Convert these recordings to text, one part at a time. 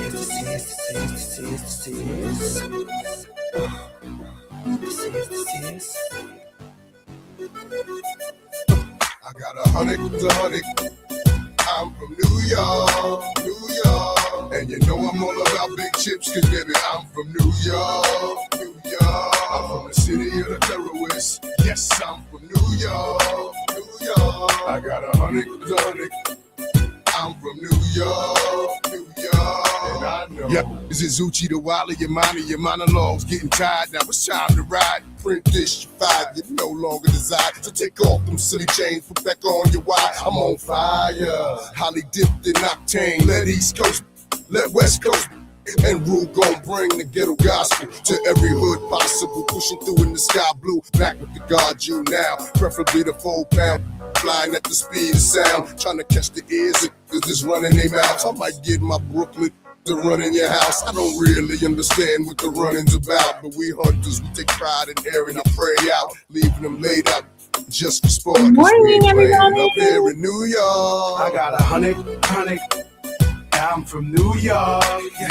I got 100 to 100. I'm from New York, New York. And you know I'm all about big chips, cause baby, I'm from New York, New York. I'm from the city of the terrorists. Yes, I'm from New York, New York. I got 100 to 100. I'm from New York, New York. And I know. Yep, this is Uchi the Wally, your monologues getting tired. Now it's time to ride. Print this, you five, you no longer desire. So take off them silly chains, put back on your wire. I'm on fire, highly dipped in octane. Let East Coast, let West Coast, and Rue gon' bring the ghetto gospel to every hood possible. Pushing through in the sky blue, back with the God you now. Preferably the 4 pound, flying at the speed of sound. Trying to catch the ears of just running their mouths. I might get my Brooklyn to run in your house. I don't really understand what the running's about, but we hunters, we take pride in airing our prey out, leaving them laid out just for sport. Good morning, everybody. Up here in New York. I got 100. I'm from New York,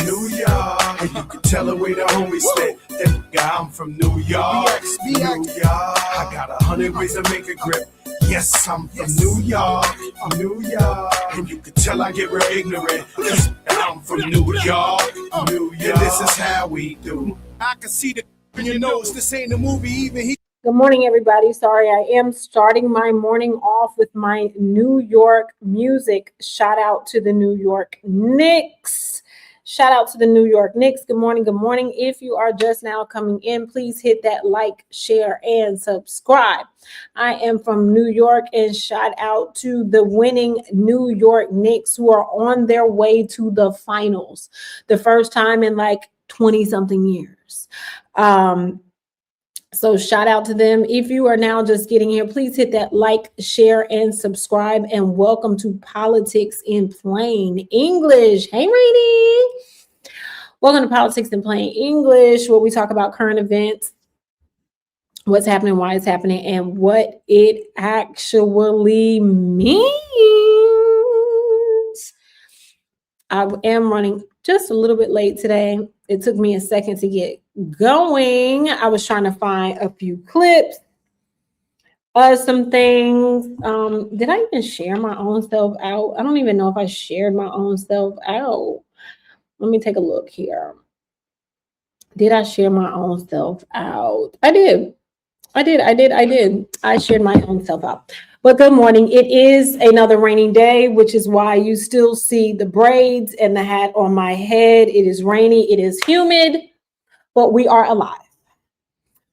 New York. And you can tell the way the homies spit. That I'm from New York, New York. I got 100 ways to make a grip. Yes, I'm from New York, New York. And you can tell I get real ignorant. Yes, I'm from New York, New York. And this is how we do. I can see the in your nose. This ain't a movie, even he. Good morning, everybody. Sorry, I am starting my morning off with my New York music. Shout out to the New York Knicks. Shout out to the New York Knicks. Good morning. Good morning. If you are just now coming in, please hit that like, share, and subscribe. I am from New York, and shout out to the winning New York Knicks who are on their way to the finals. The first time in like 20 something years. So shout out to them. If you are now just getting here, please hit that like, share, and subscribe. And welcome to Politics in Plain English. Hey, Rainy. Welcome to Politics in Plain English, where we talk about current events, what's happening, why it's happening, and what it actually means. I am running just a little bit late today. It took me a second to get going. I was trying to find a few clips, some things. Did I even share my own self out? I don't even know if I shared my own self out. Let me take a look here. Did I share my own self out? I did. I shared my own self out. But good morning. It is another rainy day, which is why you still see the braids and the hat on my head. It is rainy. It is humid, but we are alive.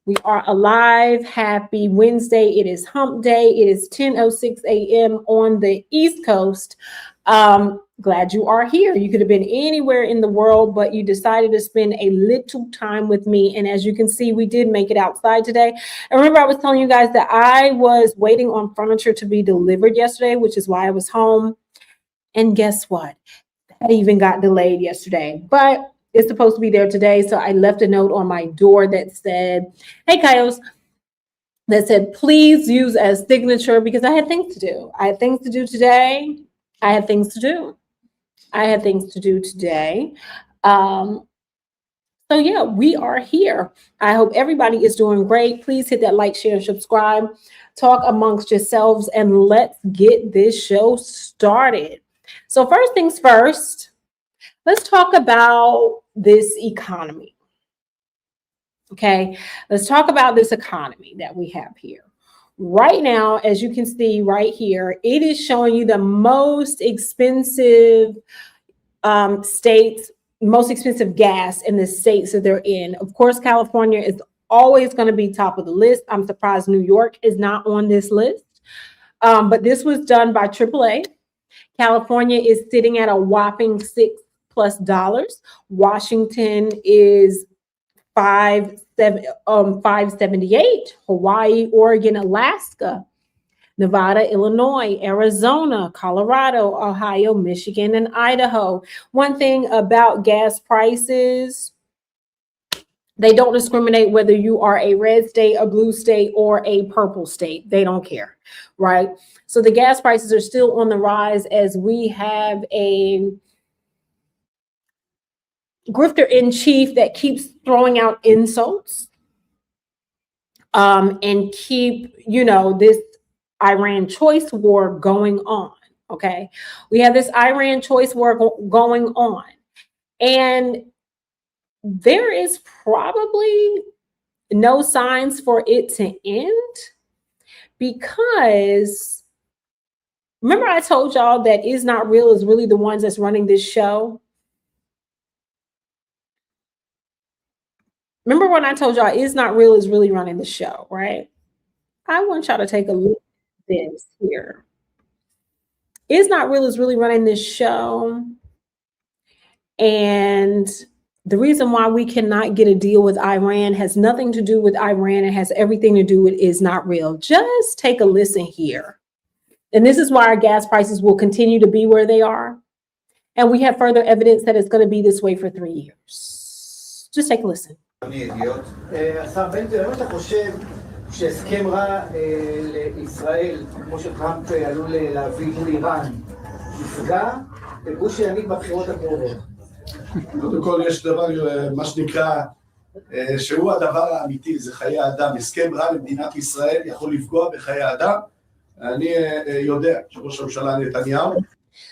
We are alive. Happy Wednesday. It is hump day. It is 10:06 a.m. on the East Coast. Glad you are here. You could have been anywhere in the world, but you decided to spend a little time with me. And as you can see, we did make it outside today. And remember, I was telling you guys that I was waiting on furniture to be delivered yesterday, which is why I was home. And guess what? That even got delayed yesterday, but it's supposed to be there today. So I left a note on my door that said, hey, Kaios, that said, please use as signature, because I had things to do. I had things to do today. today. So yeah, we are here. I hope everybody is doing great. Please hit that like, share, and subscribe. Talk amongst yourselves, and let's get this show started. So first things first, let's talk about this economy. Okay, let's talk about this economy that we have here. Right now, as you can see right here, it is showing you the most expensive states, most expensive gas in the states that they're in. Of course, California is always going to be top of the list. I'm surprised New York is not on this list. But this was done by AAA. California is sitting at a whopping $6+ Washington is $578. Hawaii, Oregon, Alaska, Nevada, Illinois, Arizona, Colorado, Ohio, Michigan, and Idaho. One thing about gas prices, they don't discriminate whether you are a red state, a blue state, or a purple state. They don't care, right? So the gas prices are still on the rise as we have a grifter in chief that keeps throwing out insults and keep, this Iran choice war going on. Okay. We have this Iran choice war going on. And there is probably no signs for it to end, because remember I told y'all that Is Not Real is really the ones that's running this show. Remember when I told y'all Is Not Real is really running the show, right? I want y'all to take a look at this here. Is Not Real is really running this show. And the reason why we cannot get a deal with Iran has nothing to do with Iran. It has everything to do with Is Not Real. Just take a listen here. And this is why our gas prices will continue to be where they are. And we have further evidence that it's going to be this way for 3 years. Just take a listen. השר בן גביר, האם אתה חושב שהסכם רע לישראל, כמו שטראמפ עלול להביא מול איראן, יפגע בגוש הימין בבחירות הקרובות? קודם כל יש דבר, מה שנקרא, שהוא הדבר האמיתי, זה חיי אדם. הסכם רע למדינת ישראל יכול לפגוע בחיי אדם. אני יודע שראש הממשלה נתניהו.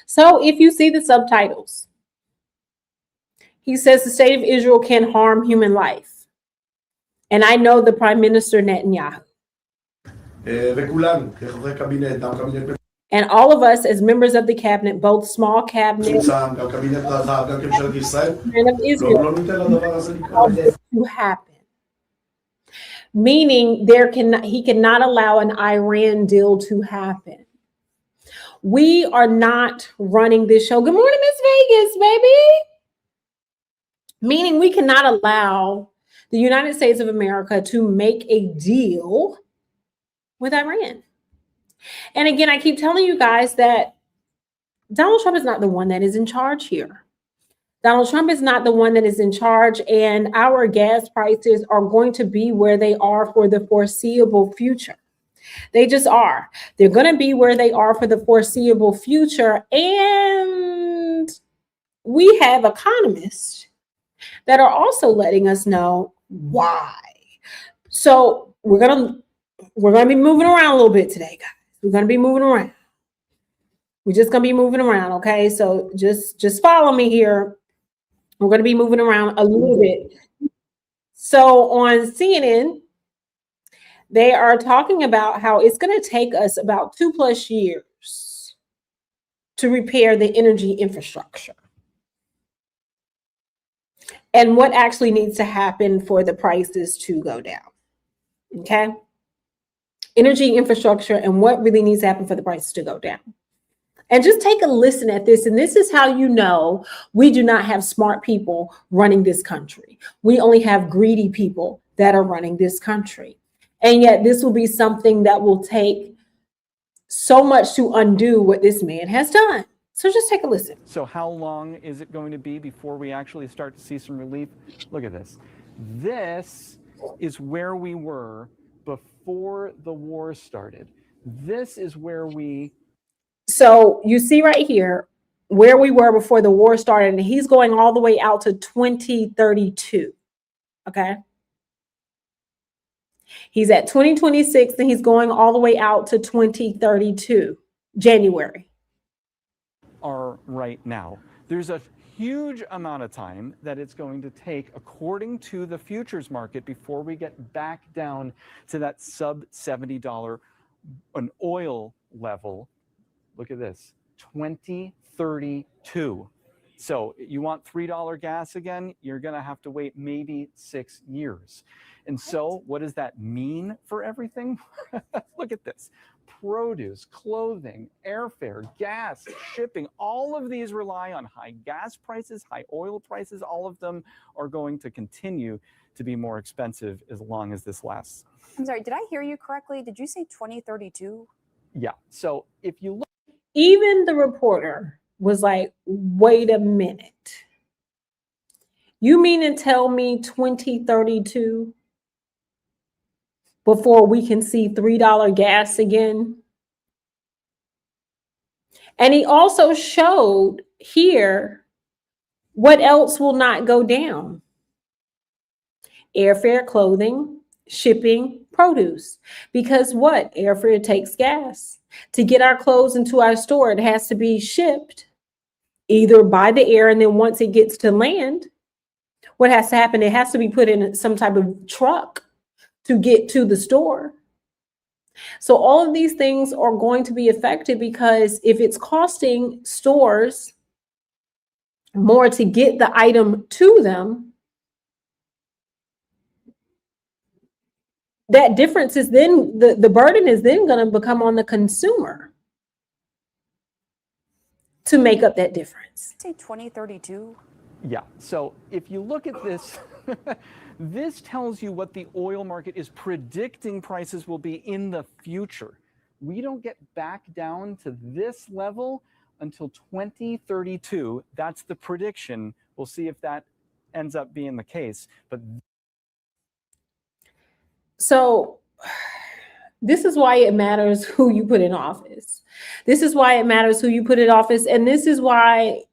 So if you see the subtitles, he says the state of Israel can harm human life. And I know the Prime Minister Netanyahu. וכולנו, כחברי קבינט, גם קבינט and all of us as members of the cabinet, both small cabinet גם קבינט רחב, גם כממשלת ישראל, and of Israel, לא ניתן לדבר הזה all לקרות. this to happen. Meaning he cannot allow an Iran deal to happen. We are not running this show. Good morning, Miss Vegas, baby. Meaning we cannot allow the United States of America to make a deal with Iran. And again, I keep telling you guys that Donald Trump is not the one that is in charge here. Donald Trump is not the one that is in charge, and our gas prices are going to be where they are for the foreseeable future. They just are. They're going to be where they are for the foreseeable future. And we have economists that are also letting us know why. So we're going to be moving around a little bit today, guys. We're going to be moving around. We're just going to be moving around, okay? So just follow me here. We're going to be moving around a little bit. So on CNN, they are talking about how it's going to take us about 2+ years to repair the energy infrastructure. And what actually needs to happen for the prices to go down. Okay? Energy infrastructure and what really needs to happen for the prices to go down. And just take a listen at this. And this is how you know we do not have smart people running this country. We only have greedy people that are running this country. And yet this will be something that will take so much to undo what this man has done. So just take a listen. So how long is it going to be before we actually start to see some relief? Look at this. This is where we were before the war started. This is where we... So you see right here where we were before the war started, and he's going all the way out to 2032. Okay. He's at 2026 and he's going all the way out to 2032, January. Are right now. There's a huge amount of time that it's going to take, according to the futures market, before we get back down to that sub $70 an oil level. Look at this, 2032. So you want $3 gas again, you're going to have to wait maybe 6 years. And so what does that mean for everything? Look at this. Produce, clothing, airfare, gas, shipping, all of these rely on high gas prices, high oil prices. All of them are going to continue to be more expensive as long as this lasts. I'm sorry, did I hear you correctly? Did you say 2032? Yeah. So if you look, even the reporter was like, wait a minute. You mean to tell me 2032 before we can see $3 gas again? And he also showed here What else will not go down? Airfare, clothing, shipping, produce. Because what? Airfare takes gas. To get our clothes into our store, it has to be shipped either by the air, and then once it gets to land, what has to happen? It has to be put in some type of truck to get to the store. So all of these things are going to be affected, because if it's costing stores more to get the item to them, that difference is then, the burden is then going to become on the consumer to make up that difference. Say 2032. Yeah. So if you look at this, this tells you what the oil market is predicting prices will be in the future. We don't get back down to this level until 2032. That's the prediction. We'll see if that ends up being the case. But so this is why it matters who you put in office. This is why it matters who you put in office. And this is why,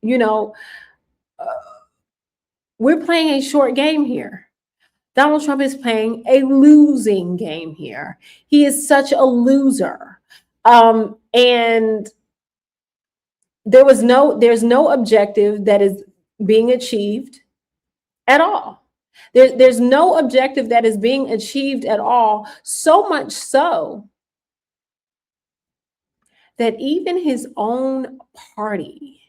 we're playing a short game here. Donald Trump is playing a losing game here. He is such a loser. And there's no objective that is being achieved at all. There's no objective that is being achieved at all. So much so that even his own party,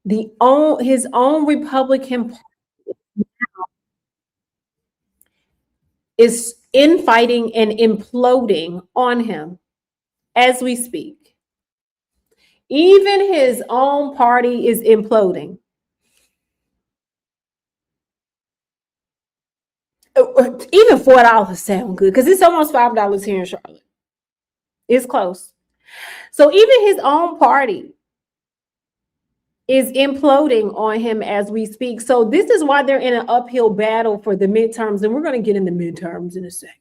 his own Republican party, is infighting and imploding on him as we speak. Even his own party is imploding. Even $4 sound good, because it's almost $5 here in Charlotte. It's close. So even his own party is imploding on him as we speak. So this is why they're in an uphill battle for the midterms, and we're going to get in the midterms in a second.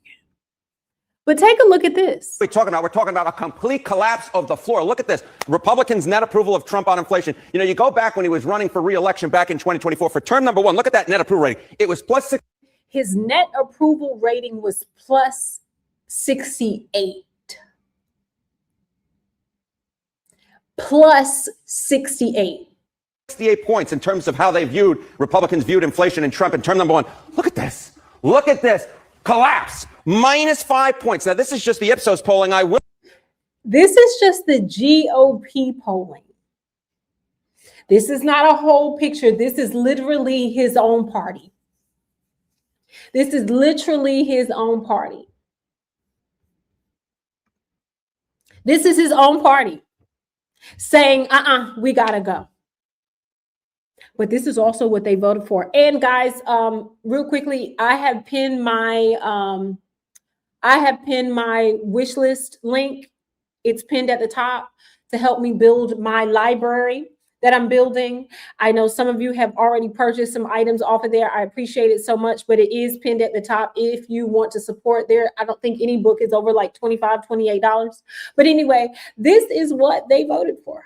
But take a look at this. We're talking about a complete collapse of the floor. Look at this. Republicans' net approval of Trump on inflation. You go back when he was running for re-election back in 2024 for term number 1. Look at that net approval rating. It was plus 6. His net approval rating was plus 68. Plus 68. 68 points in terms of how Republicans viewed inflation and Trump in term number 1. Look at this. Look at this. Collapse. Minus 5 points. Now, this is just the Ipsos polling. This is just the GOP polling. This is not a whole picture. This is literally his own party. This is literally his own party. This is his own party saying, we gotta go. But this is also what they voted for. And guys, real quickly, I have pinned my wish list link. It's pinned at the top to help me build my library that I'm building. I know some of you have already purchased some items off of there. I appreciate it so much, but it is pinned at the top if you want to support there. I don't think any book is over like $25, $28. But anyway, this is what they voted for.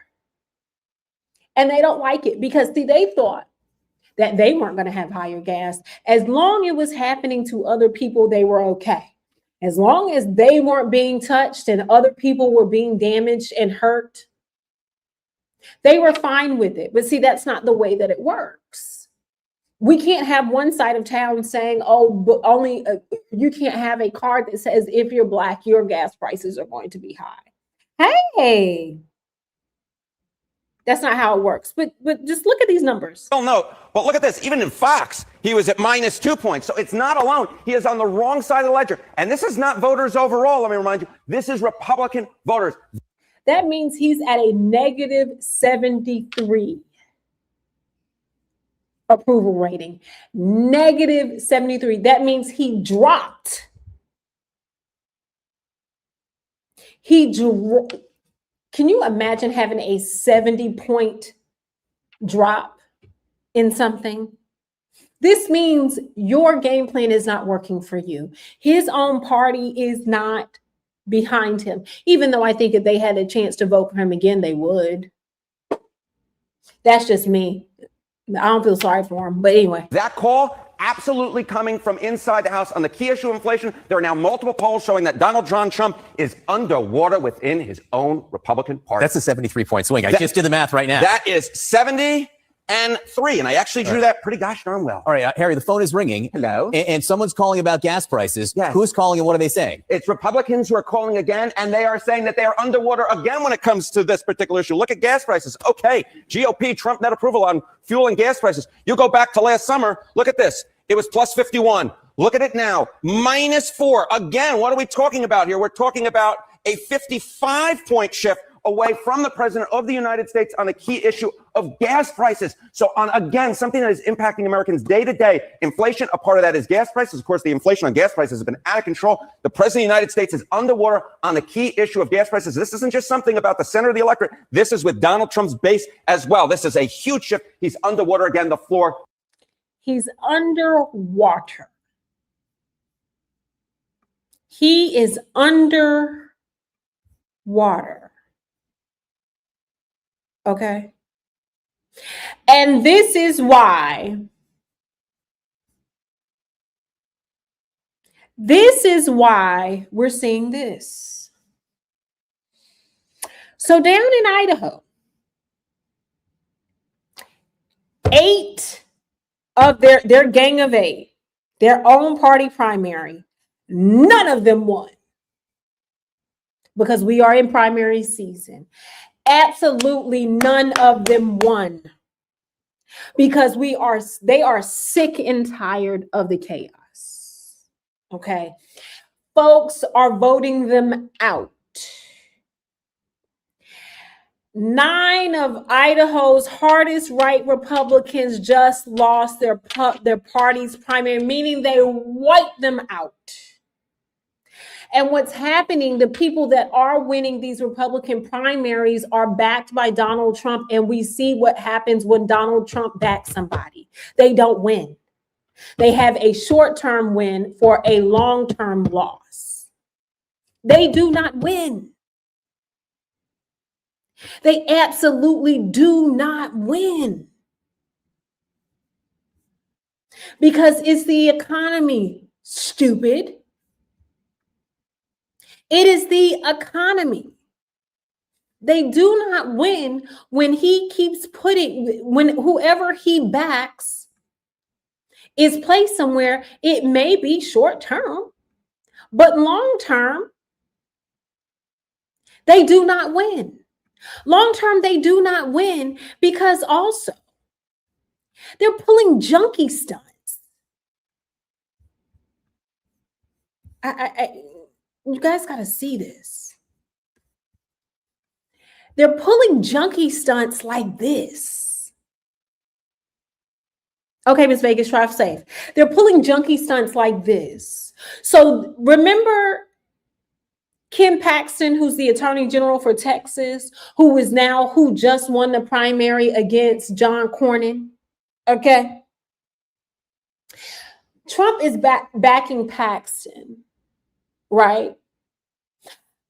And they don't like it because, see, they thought that they weren't going to have higher gas. As long as it was happening to other people, they were okay. As long as they weren't being touched and other people were being damaged and hurt, they were fine with it. But see, that's not the way that it works. We can't have one side of town saying, but only you can't have a card that says if you're Black, your gas prices are going to be high. Hey, that's not how it works. But just look at these numbers. Well, no, but look at this. Even in Fox, he was at minus 2 points. So it's not alone. He is on the wrong side of the ledger. And this is not voters overall. Let me remind you, this is Republican voters. That means he's at a negative 73 approval rating. Negative 73. That means he dropped. Can you imagine having a 70-point drop in something? This means your game plan is not working for you. His own party is not behind him, even though I think if they had a chance to vote for him again, they would. That's just me. I don't feel sorry for him, but anyway. That call absolutely coming from inside the House on the key issue of inflation. There are now multiple polls showing that Donald John Trump is underwater within his own Republican Party. That's a 73-point swing. I just did the math right now. That is 73, and I actually drew that pretty gosh darn well. All right, Harry, the phone is ringing. Hello. And someone's calling about gas prices. Yes. Who's calling and what are they saying? It's Republicans who are calling again, and they are saying that they are underwater again when it comes to this particular issue. Look at gas prices. Okay, GOP, Trump net approval on fuel and gas prices. You go back to last summer, look at this. It was plus 51. Look at it now, minus 4. Again, what are we talking about here? We're talking about a 55-point shift away from the president of the United States on the key issue of gas prices. So on, again, something that is impacting Americans day to day. Inflation, a part of that is gas prices. Of course, the inflation on gas prices has been out of control. The president of the United States is underwater on the key issue of gas prices. This isn't just something about the center of the electorate. This is with Donald Trump's base as well. This is a huge shift. He's underwater again, the floor. He's underwater. He is underwater. Okay. And this is why we're seeing this. So down in Idaho, 8 of their gang of 8, their own party primary, none of them won because we are in primary season. Absolutely none of them won because they are sick and tired of the chaos. Okay. Folks are voting them out. 9 of Idaho's hardest right Republicans just lost their party's primary, meaning they wiped them out. And what's happening, the people that are winning these Republican primaries are backed by Donald Trump. And we see what happens when Donald Trump backs somebody. They don't win. They have a short-term win for a long-term loss. They do not win. They absolutely do not win. Because it's the economy, stupid. It is the economy. They do not win when he keeps when whoever he backs is placed somewhere. It may be short term, but long term, they do not win. Long term, they do not win because also they're pulling junkie stunts. You guys got to see this. They're pulling junkie stunts like this. Okay, Miss Vegas, drive safe. They're pulling junkie stunts like this. So remember Ken Paxton, who's the Attorney General for Texas, who just won the primary against John Cornyn. Okay. Trump is backing Paxton. Right?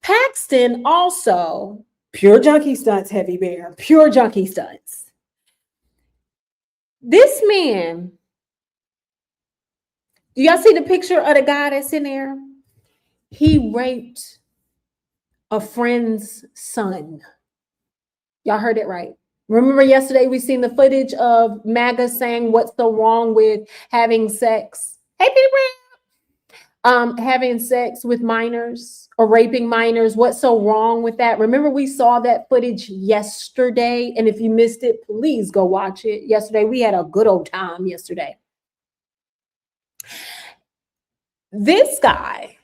Paxton also, pure junkie stunts, heavy bear, pure junkie stunts. This man, do y'all see the picture of the guy that's in there? He raped a friend's son. Y'all heard it right. Remember yesterday we seen the footage of MAGA saying what's so wrong with having sex. Hey, Peter Brown. Having sex with minors or raping minors. What's so wrong with that? Remember, we saw that footage yesterday. And if you missed it, please go watch it. Yesterday, we had a good old time yesterday. This guy,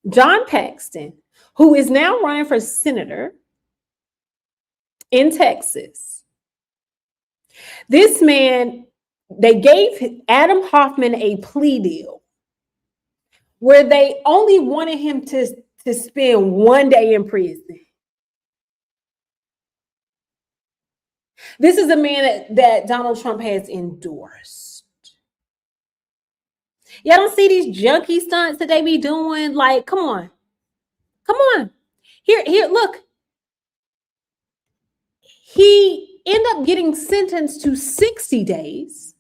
John Paxton, who is now running for senator in Texas. This man, they gave Adam Hoffman a plea deal where they only wanted him to spend 1 day in prison. This is a man that Donald Trump has endorsed. Y'all don't see these junkie stunts that they be doing? Like, come on. Come on. Here, look. He end up getting sentenced to 60 days.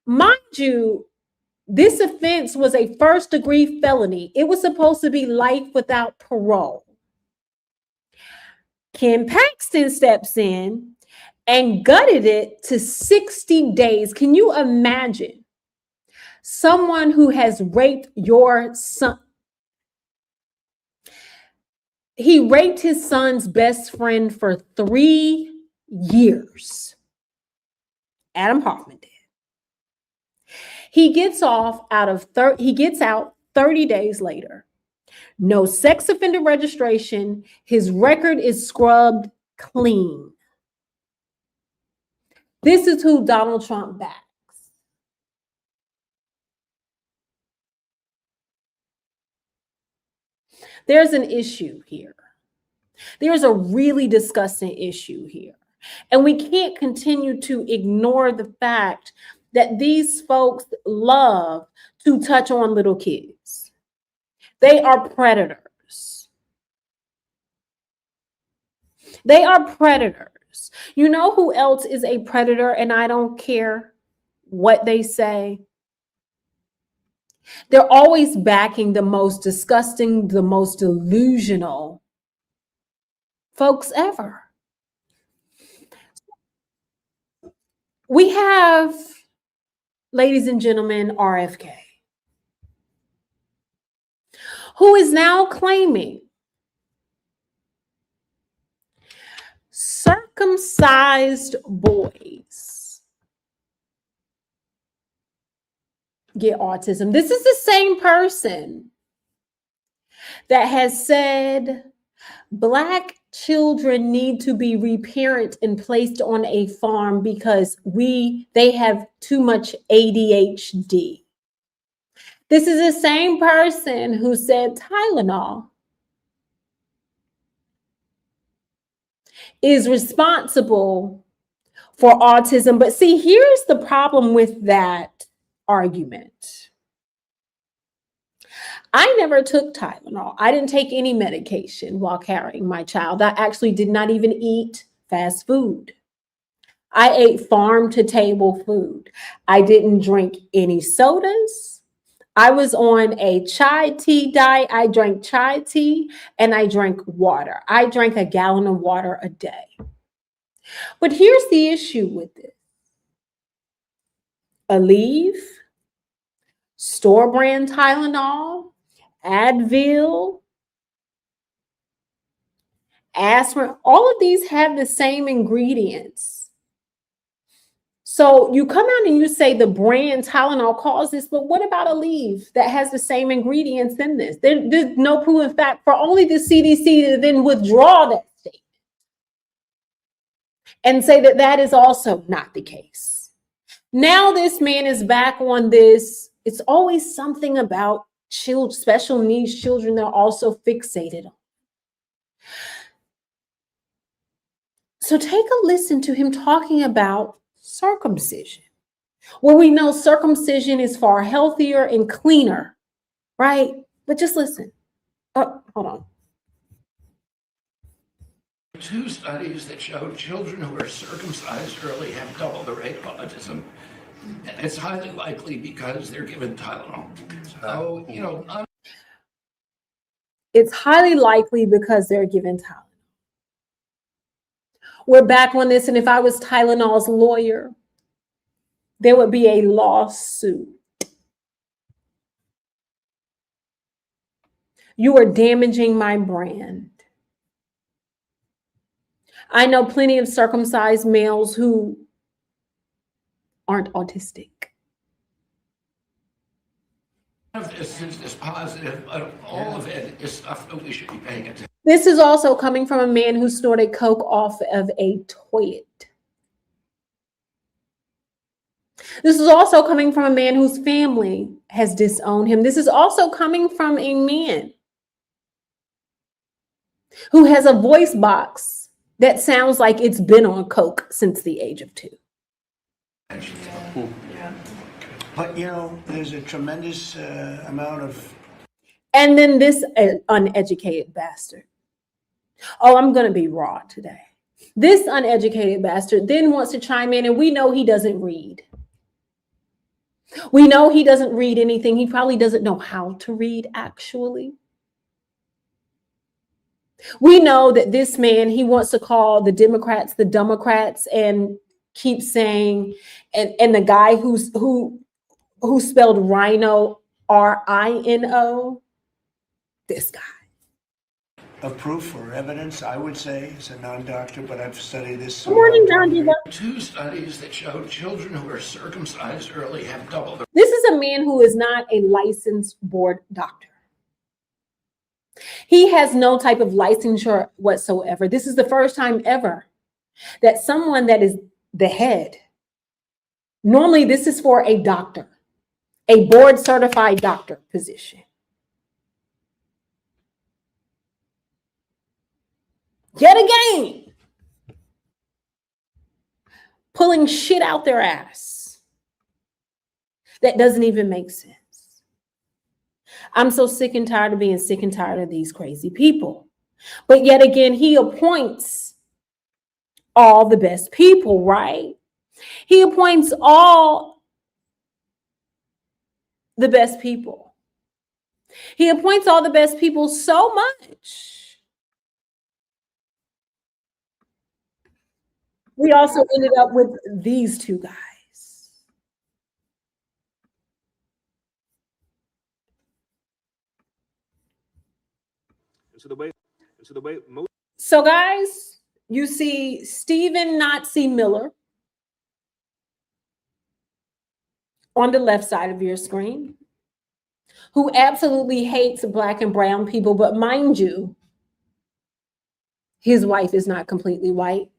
Mind you, this offense was a first-degree felony. It was supposed to be life without parole. Ken Paxton steps in and gutted it to 60 days. Can you imagine someone who has raped your son? He raped his son's best friend for 3 years. Adam Hoffman did. He gets out 30 days later. No sex offender registration. His record is scrubbed clean. This is who Donald Trump backs. There's an issue here. There's a really disgusting issue here. And we can't continue to ignore the fact that these folks love to touch on little kids. They are predators. They are predators. You know who else is a predator, and I don't care what they say? They're always backing the most disgusting, the most delusional folks ever. We have, ladies and gentlemen, RFK, who is now claiming circumcised boys get autism. This is the same person that has said Black children need to be reparented and placed on a farm because they have too much ADHD. This is the same person who said Tylenol is responsible for autism. But see, here's the problem with that argument. I never took Tylenol. I didn't take any medication while carrying my child. I actually did not even eat fast food. I ate farm to table food. I didn't drink any sodas. I was on a chai tea diet. I drank chai tea and I drank water. I drank a gallon of water a day. But here's the issue with this. Aleve, store brand Tylenol, Advil, aspirin, all of these have the same ingredients. So you come out and you say the brand Tylenol caused this, but what about Aleve that has the same ingredients in this? There's no proven fact for only the CDC to then withdraw that statement and say that that is also not the case. Now this man is back on this. It's always something about children, special needs children they're also fixated on. So take a listen to him talking about circumcision, where we know circumcision is far healthier and cleaner, right? But just listen. Oh, hold on. 2 studies that show children who are circumcised early have double the rate of autism. And it's highly likely because they're given Tylenol. So, it's highly likely because they're given Tylenol. We're back on this, and if I was Tylenol's lawyer, there would be a lawsuit. You are damaging my brand. I know plenty of circumcised males who aren't autistic. None of this is positive, but all of it is stuff that we should be paying attention. This is also coming from a man who snorted coke off of a toilet. This is also coming from a man whose family has disowned him. This is also coming from a man who has a voice box that sounds like it's been on coke since the age of 2. But, there's a tremendous amount of... And then this uneducated bastard. Oh, I'm going to be raw today. This uneducated bastard then wants to chime in, and we know he doesn't read. We know he doesn't read anything. He probably doesn't know how to read, actually. We know that this man, he wants to call the Democrats the Democrats and keep saying, and the guy who spelled rhino, R-I-N-O, this guy. Of proof or evidence, I would say, as a non-doctor, but I've studied this. Good morning, John. Two studies that show children who are circumcised early have double the. This is a man who is not a licensed board doctor. He has no type of licensure whatsoever. This is the first time ever that someone that is the head, normally this is for a doctor, a board certified doctor position. Yet again, pulling shit out their ass that doesn't even make sense. I'm so sick and tired of being sick and tired of these crazy people. But yet again, he appoints all the best people, right? He appoints all the best people. He appoints all the best people so much. We also ended up with these two guys. So guys, you see Stephen Nazi Miller on the left side of your screen, who absolutely hates Black and brown people, but mind you, his wife is not completely white.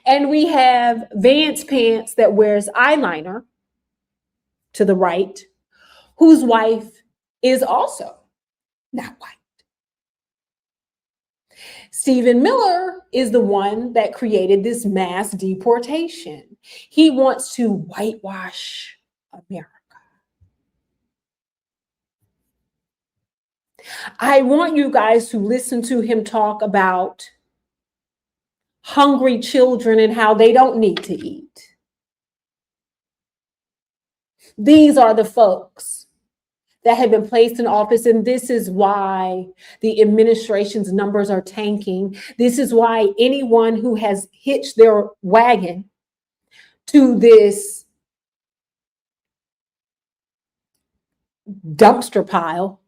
And we have Vance Pants that wears eyeliner to the right, whose wife is also not white. Stephen Miller is the one that created this mass deportation. He wants to whitewash America. I want you guys to listen to him talk about hungry children and how they don't need to eat. These are the folks that have been placed in office, and this is why the administration's numbers are tanking. This is why anyone who has hitched their wagon to this dumpster pile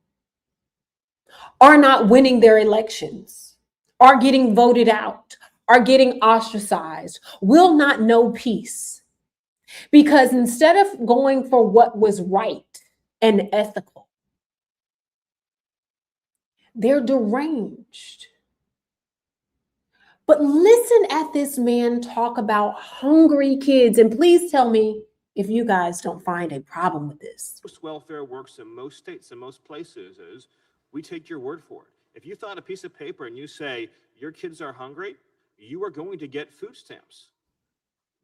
are not winning their elections, are getting voted out, are getting ostracized, will not know peace. Because instead of going for what was right and ethical, they're deranged. But listen at this man talk about hungry kids, and please tell me if you guys don't find a problem with this. Most welfare works in most states and most places is we take your word for it. If you thought a piece of paper and you say your kids are hungry, you are going to get food stamps.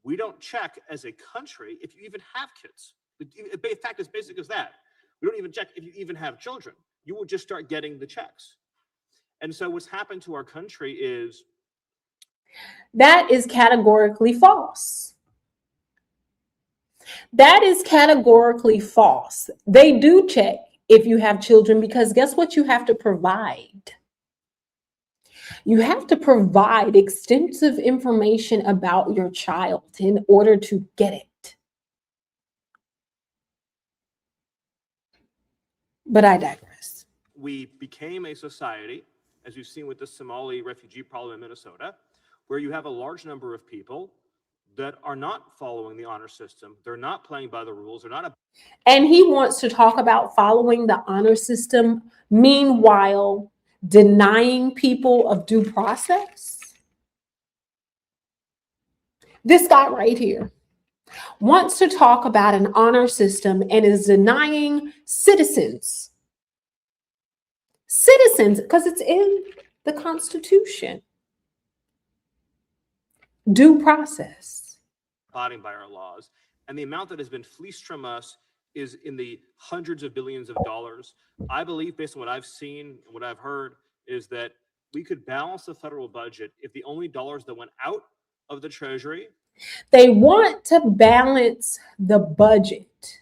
We don't check as a country if you even have kids. The fact is basic as that. We don't even check if you even have children. You will just start getting the checks. And so what's happened to our country is... That is categorically false. That is categorically false. They do check if you have children, because guess what you have to provide? You have to provide extensive information about your child in order to get it. But I digress. We became a society, as you've seen with the Somali refugee problem in Minnesota, where you have a large number of people that are not following the honor system. They're not playing by the rules. They're not. And he wants to talk about following the honor system, meanwhile denying people of due process. This guy right here wants to talk about an honor system and is denying citizens, because it's in the Constitution, due process. Abiding by our laws. And the amount that has been fleeced from us is in the hundreds of billions of dollars. I believe, based on what I've seen and what I've heard, is that we could balance the federal budget if the only dollars that went out of the Treasury. They want to balance the budget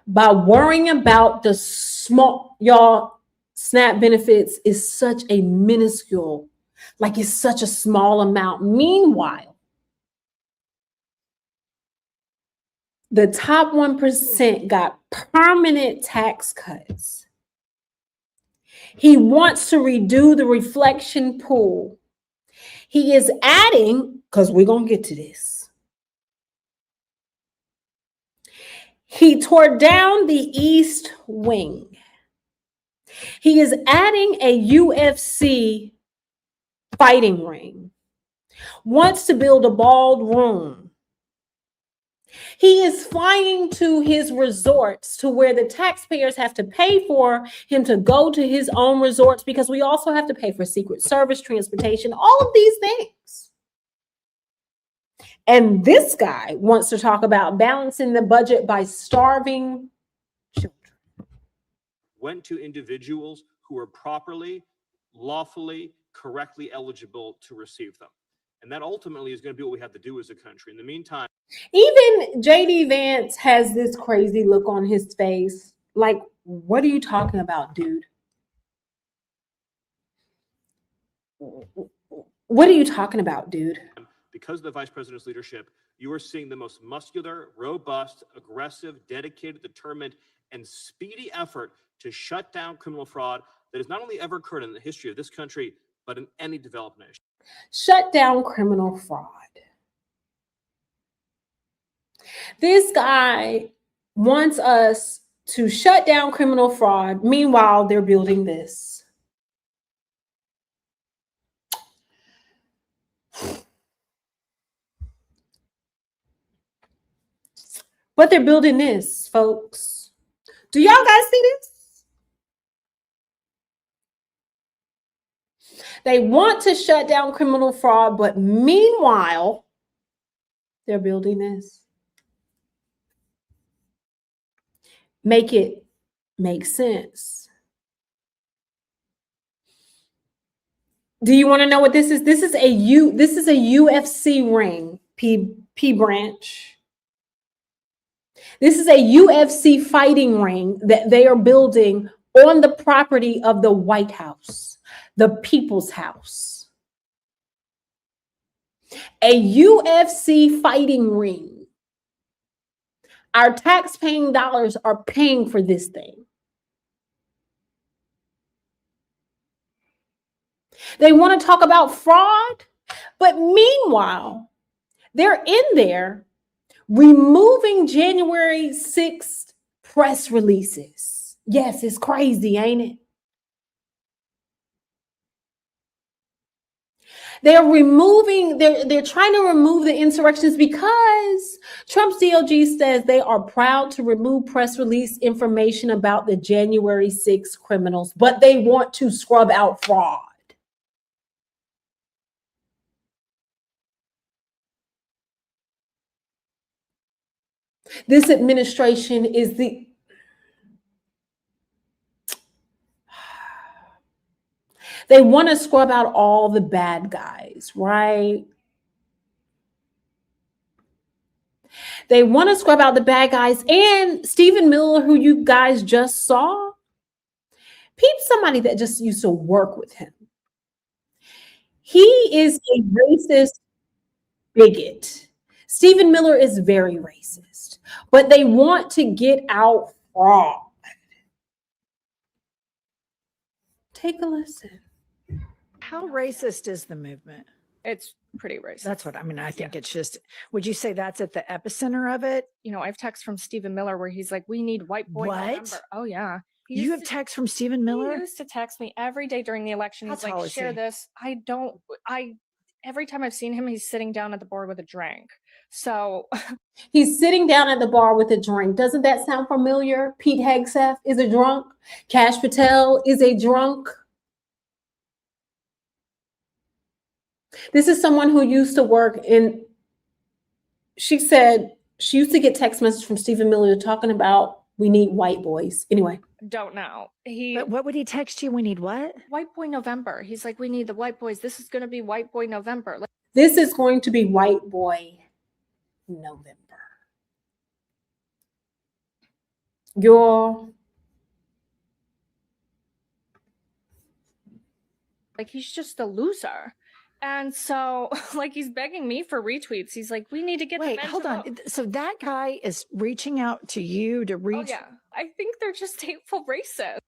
by worrying about the small, y'all, SNAP benefits is such a minuscule, like it's such a small amount. Meanwhile, the top 1% got permanent tax cuts. He wants to redo the reflection pool. He is adding, because we're going to get to this. He tore down the East Wing. He is adding a UFC fighting ring. Wants to build a ballroom. He is flying to his resorts to where the taxpayers have to pay for him to go to his own resorts, because we also have to pay for Secret Service, transportation, all of these things. And this guy wants to talk about balancing the budget by starving children. Went to individuals who were properly, lawfully, correctly eligible to receive them. And that ultimately is going to be what we have to do as a country. In the meantime, even JD Vance has this crazy look on his face. Like, what are you talking about, dude? What are you talking about, dude? because of the vice president's leadership, you are seeing the most muscular, robust, aggressive, dedicated, determined, and speedy effort to shut down criminal fraud that has not only ever occurred in the history of this country, but in any developed nation. Shut down criminal fraud. This guy wants us to shut down criminal fraud. Meanwhile, they're building this. But they're building this, folks. Do y'all guys see this? They want to shut down criminal fraud, but meanwhile, they're building this. Make it make sense. Do you want to know what this is? This is a UFC ring, P branch. This is a UFC fighting ring that they are building on the property of the White House, the People's House. A UFC fighting ring. Our tax-paying dollars are paying for this thing. They want to talk about fraud, but meanwhile, they're in there removing January 6th press releases. Yes, it's crazy, ain't it? They're trying to remove the insurrections because Trump's DOJ says they are proud to remove press release information about the January 6th criminals, but they want to scrub out fraud. This administration is they want to scrub out all the bad guys, right? They want to scrub out the bad guys. And Stephen Miller, who you guys just saw, somebody that just used to work with him. He is a racist bigot. Stephen Miller is very racist, but they want to get out fraud. Take a listen. How racist is the movement? It's pretty racist. That's what I mean. I think it's just, would you say that's at the epicenter of it? You know, I have texts from Stephen Miller where he's like, we need white boy November. Oh, yeah. You have texts from Stephen Miller? He used to text me every day during the election. He's like, share this. Every time I've seen him, he's sitting down at the bar with a drink. So he's sitting down at the bar with a drink. Doesn't that sound familiar? Pete Hegseth is a drunk. Kash Patel is a drunk. This is someone who used to work she said she used to get text messages from Stephen Miller talking about We need white boys. Anyway. Don't know. But what would he text you? We need what? White boy November. He's like, we need the white boys. This is going to be white boy November. Like, this is going to be white boy November. like he's just a loser. And so, like, he's begging me for retweets. He's like, we need to get Wait, hold on. So that guy is reaching out to you to reach. Oh, yeah. I think they're just hateful racists.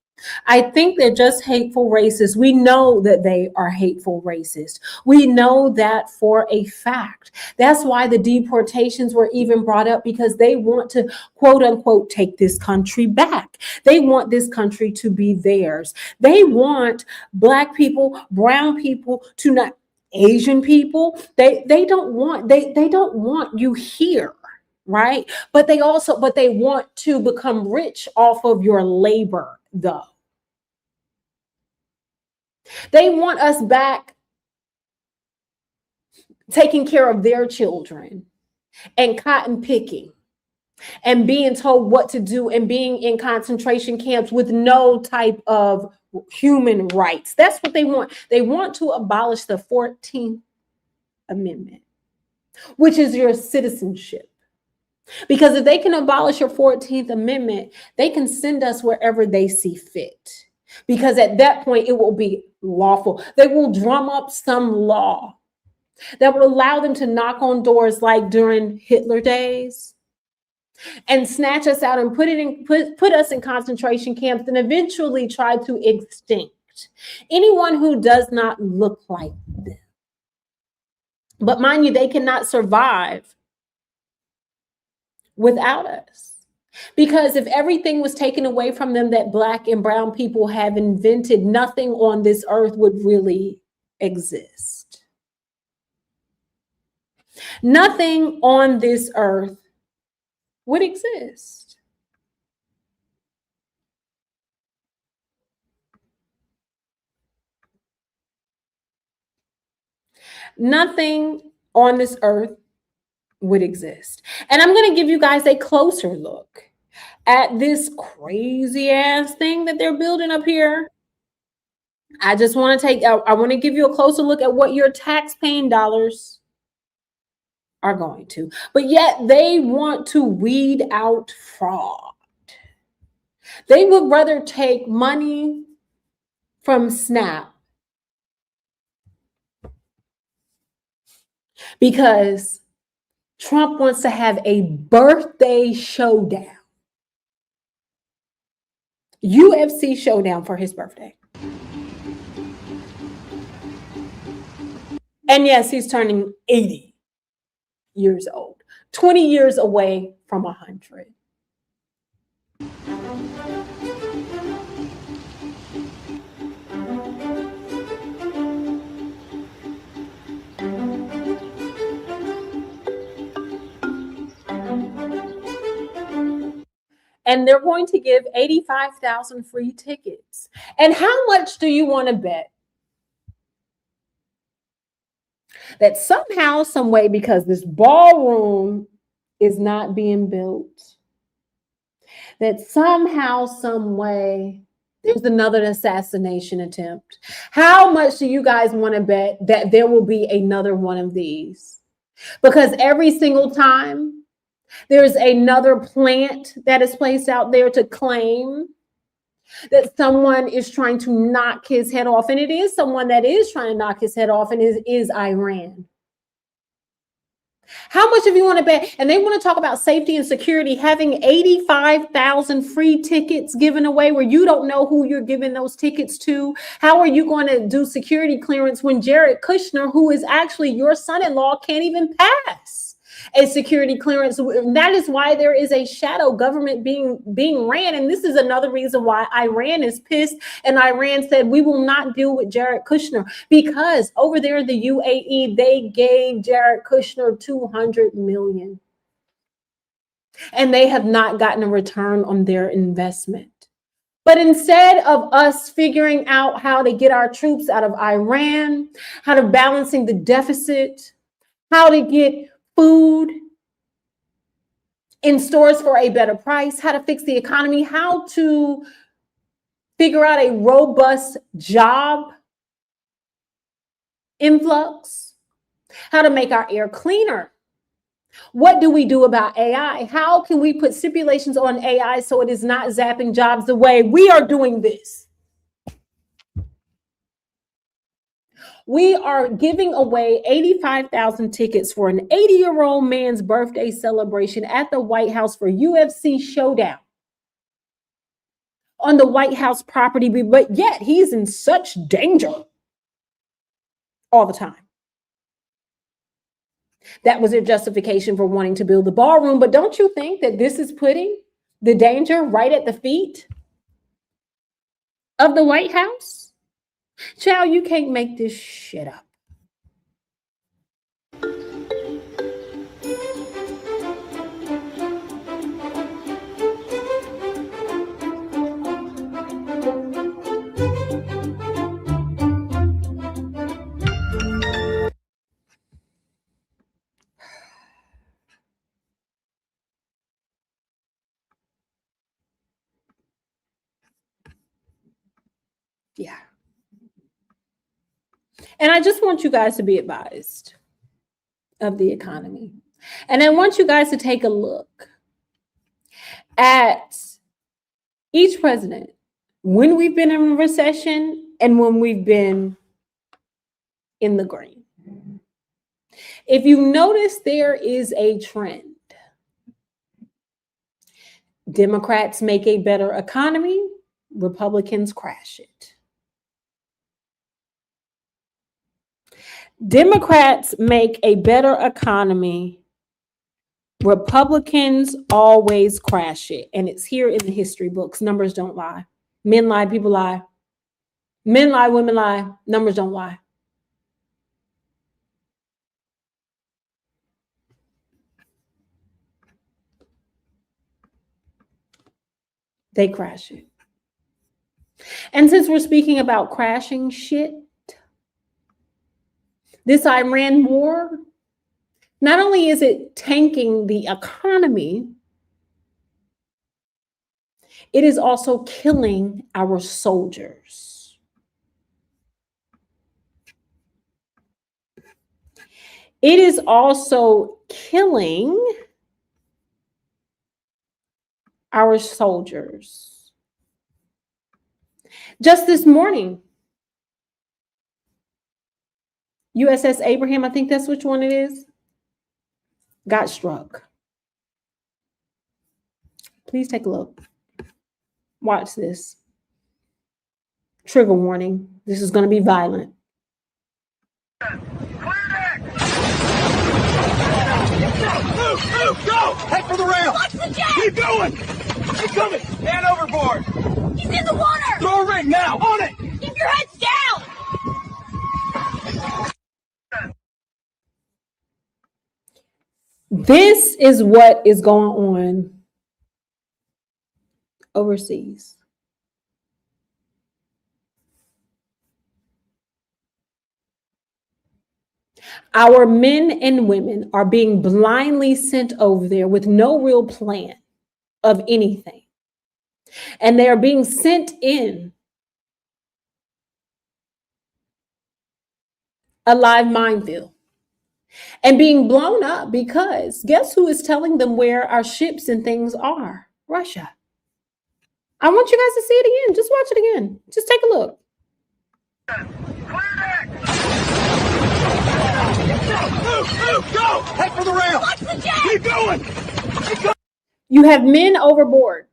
I think they're just hateful racists. We know that they are hateful racists. We know that for a fact. That's why the deportations were even brought up, because they want to, quote unquote, take this country back. They want this country to be theirs. They want Black people, brown people to not, Asian people. They don't want you here. Right. But they want to become rich off of your labor, though. They want us back taking care of their children and cotton picking and being told what to do and being in concentration camps with no type of human rights. That's what they want. They want to abolish the 14th Amendment, which is your citizenship. Because if they can abolish your 14th Amendment, they can send us wherever they see fit. Because at that point, it will be lawful. They will drum up some law that will allow them to knock on doors like during Hitler days and snatch us out and put us in concentration camps and eventually try to extinct anyone who does not look like them. But mind you, they cannot survive without us. Because if everything was taken away from them that Black and brown people have invented, nothing on this earth would really exist. Nothing on this earth would exist. Nothing on this earth would exist. And I'm going to give you guys a closer look at this crazy ass thing that they're building up here. I just want to I want to give you a closer look at what your tax-paying dollars are going to. But yet they want to weed out fraud. They would rather take money from SNAP because Trump wants to have a birthday showdown. UFC showdown for his birthday. And yes, he's turning 80 years old, 20 years away from 100. And they're going to give 85,000 free tickets. And how much do you want to bet that somehow, some way, because this ballroom is not being built, that somehow, some way, there's another assassination attempt? How much do you guys want to bet that there will be another one of these? Because every single time there's another plant that is placed out there to claim that someone is trying to knock his head off. And it is someone that is trying to knock his head off, and is Iran. How much of you want to bet? And they want to talk about safety and security, having 85,000 free tickets given away where you don't know who you're giving those tickets to. How are you going to do security clearance when Jared Kushner, who is actually your son-in-law, can't even pass a security clearance? That is why there is a shadow government being ran. And this is another reason why Iran is pissed. And Iran said, we will not deal with Jared Kushner, because over there in the UAE, they gave Jared Kushner $200 million. And they have not gotten a return on their investment. But instead of us figuring out how to get our troops out of Iran, how to balancing the deficit, how to get food in stores for a better price, how to fix the economy, how to figure out a robust job influx, how to make our air cleaner. What do we do about AI? How can we put stipulations on AI so it is not zapping jobs away? We are doing this. We are giving away 85,000 tickets for an 80-year-old man's birthday celebration at the White House for UFC Showdown on the White House property, but yet he's in such danger all the time. That was their justification for wanting to build the ballroom. But don't you think that this is putting the danger right at the feet of the White House? Child, you can't make this shit up. Yeah. And I just want you guys to be advised of the economy. And I want you guys to take a look at each president when we've been in recession and when we've been in the green. If you notice, there is a trend. Democrats make a better economy, Republicans crash it. Democrats make a better economy, Republicans always crash it. And it's here in the history books. Numbers don't lie. Men lie, people lie. Men lie, women lie. Numbers don't lie. They crash it. And since we're speaking about crashing shit, this Iran war, not only is it tanking the economy, it is also killing our soldiers. It is also killing our soldiers. Just this morning, USS Abraham, I think that's which one it is, got struck. Please take a look. Watch this. Trigger warning. This is going to be violent. Move, go! Head for the rail! Watch the jet! Keep going! Keep coming! Man overboard! He's in the water! Throw a ring now! On it! Keep your heads down! This is what is going on overseas. Our men and women are being blindly sent over there with no real plan of anything. And they are being sent in a live minefield and being blown up because guess who is telling them where our ships and things are? Russia. I want you guys to see it again. Just watch it again. Just take a look. Move, go! Head for the rail! Watch the jet! Keep going! Keep going! You have men overboard.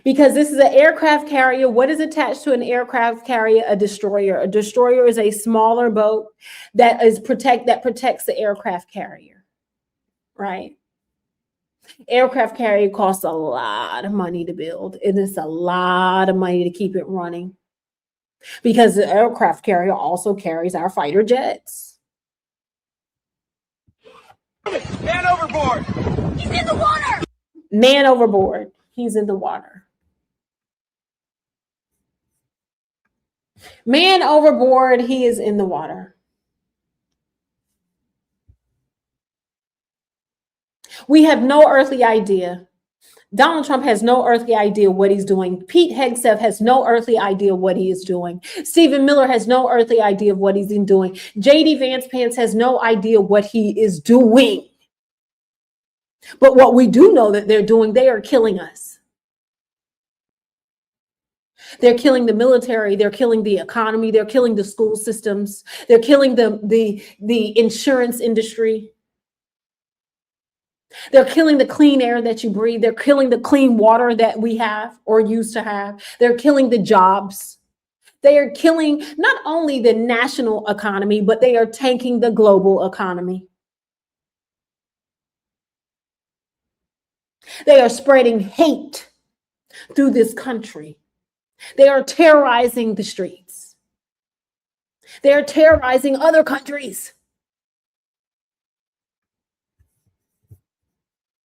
Because this is an aircraft carrier. What is attached to an aircraft carrier? A destroyer. A destroyer is a smaller boat that protects the aircraft carrier. Right? Aircraft carrier costs a lot of money to build. And it's a lot of money to keep it running. Because the aircraft carrier also carries our fighter jets. Man overboard! He's in the water! Man overboard. He's in the water. Man overboard. He is in the water. We have no earthly idea. Donald Trump has no earthly idea what he's doing. Pete Hegseth has no earthly idea what he is doing. Stephen Miller has no earthly idea of what he's doing. JD Vance Pence has no idea what he is doing. But what we do know that they're doing, they are killing us. They're killing the military. They're killing the economy. They're killing the school systems. They're killing the insurance industry. They're killing the clean air that you breathe. They're killing the clean water that we have or used to have. They're killing the jobs. They are killing not only the national economy, but they are tanking the global economy. They are spreading hate through this country. They are terrorizing the streets. They are terrorizing other countries.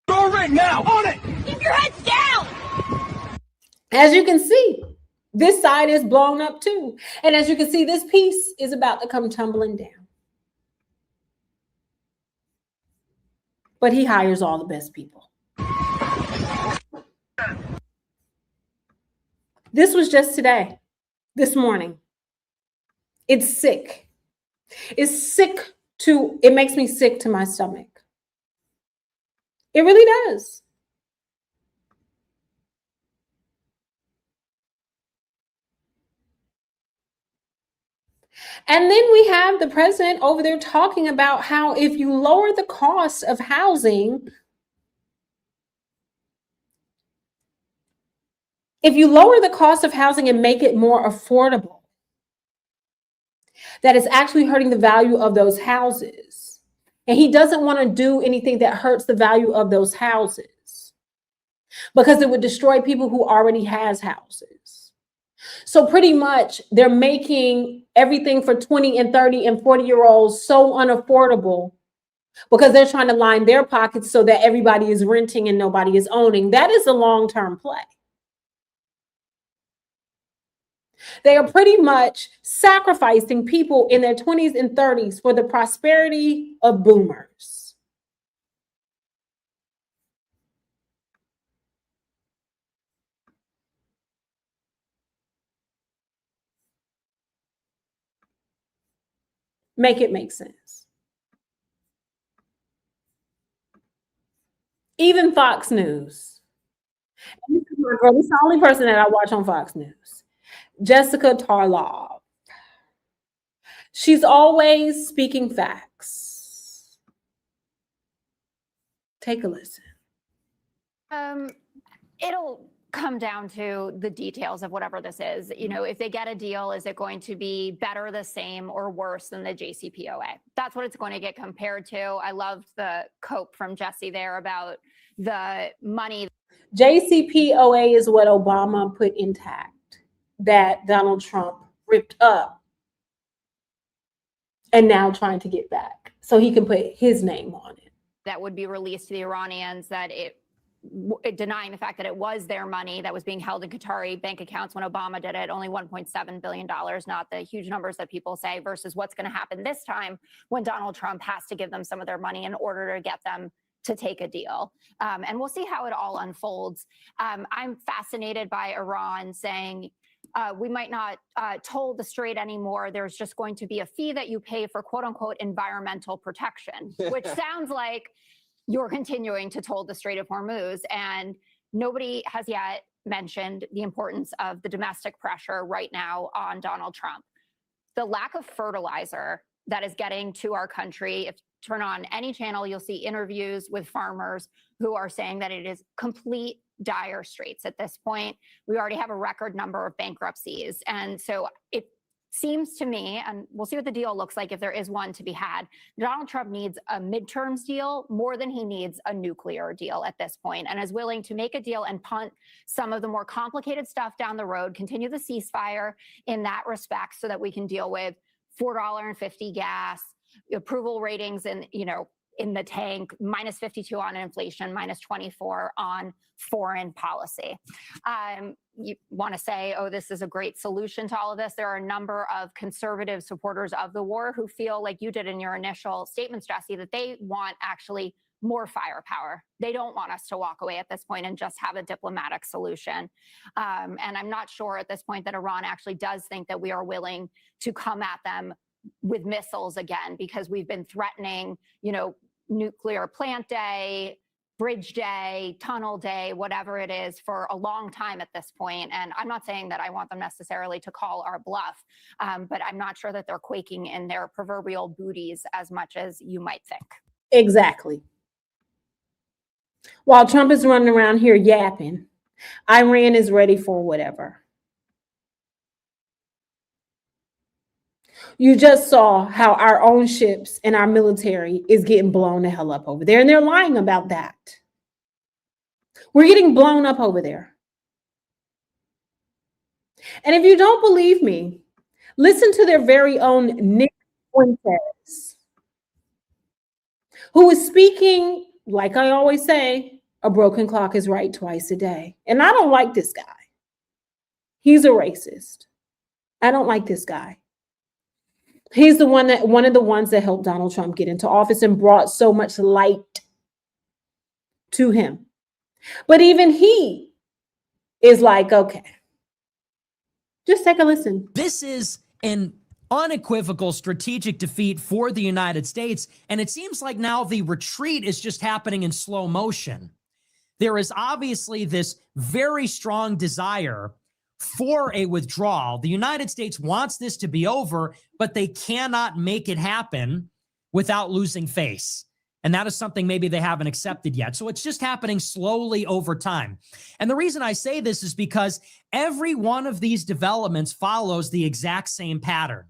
Go right now, on it! Keep your heads down! As you can see, this side is blown up too. And as you can see, this piece is about to come tumbling down. But he hires all the best people. This was just today, this morning. It's sick. It's sick it makes me sick to my stomach. It really does. And then we have the president over there talking about how if you lower the cost of housing, and make it more affordable, that is actually hurting the value of those houses. And he doesn't want to do anything that hurts the value of those houses because it would destroy people who already has houses. So pretty much they're making everything for 20 and 30 and 40-year-olds so unaffordable because they're trying to line their pockets so that everybody is renting and nobody is owning. That is a long-term play. They are pretty much sacrificing people in their 20s and 30s for the prosperity of boomers. Make it make sense. Even Fox News. This is the only person that I watch on Fox News. Jessica Tarlov. She's always speaking facts. Take a listen. It'll come down to the details of whatever this is. You know, if they get a deal, is it going to be better, the same, or worse than the JCPOA? That's what it's going to get compared to. I loved the quote from Jesse there about the money. JCPOA is what Obama put intact, that Donald Trump ripped up and now trying to get back so he can put his name on it. That would be released to the Iranians, that it denying the fact that it was their money that was being held in Qatari bank accounts when Obama did it, only $1.7 billion, not the huge numbers that people say, versus what's going to happen this time when Donald Trump has to give them some of their money in order to get them to take a deal. And we'll see how it all unfolds. I'm fascinated by Iran saying, we might not toll the strait anymore. There's just going to be a fee that you pay for quote unquote environmental protection, which sounds like you're continuing to toll the Strait of Hormuz. And nobody has yet mentioned the importance of the domestic pressure right now on Donald Trump. The lack of fertilizer that is getting to our country. If you turn on any channel, you'll see interviews with farmers who are saying that it is complete dire straits at this point. We already have a record number of bankruptcies. And so it seems to me, and we'll see what the deal looks like if there is one to be had, Donald Trump needs a midterms deal more than he needs a nuclear deal at this point, and is willing to make a deal and punt some of the more complicated stuff down the road, continue the ceasefire in that respect so that we can deal with $4.50 gas, approval ratings and, you know, in the tank, minus 52 on inflation, minus 24 on foreign policy. You want to say, oh, this is a great solution to all of this. There are a number of conservative supporters of the war who feel like you did in your initial statements, Jesse, that they want actually more firepower. They don't want us to walk away at this point and just have a diplomatic solution. And I'm not sure at this point that Iran actually does think that we are willing to come at them with missiles again, because we've been threatening, nuclear plant day, bridge day, tunnel day, whatever it is, for a long time at this point. And I'm not saying that I want them necessarily to call our bluff, but I'm not sure that they're quaking in their proverbial booties as much as you might think. Exactly. While Trump is running around here yapping, Iran is ready for whatever. You just saw how our own ships and our military is getting blown the hell up over there, and they're lying about that. We're getting blown up over there. And if you don't believe me, listen to their very own Nick Fuentes, who is speaking, like I always say, a broken clock is right twice a day. And I don't like this guy. He's a racist. I don't like this guy. He's one of the ones that helped Donald Trump get into office and brought so much light to him. But even he is like, okay, just take a listen. This is an unequivocal strategic defeat for the United States. And it seems like now the retreat is just happening in slow motion. There is obviously this very strong desire for a withdrawal. The United States wants this to be over, but they cannot make it happen without losing face. And that is something maybe they haven't accepted yet. So it's just happening slowly over time. And the reason I say this is because every one of these developments follows the exact same pattern,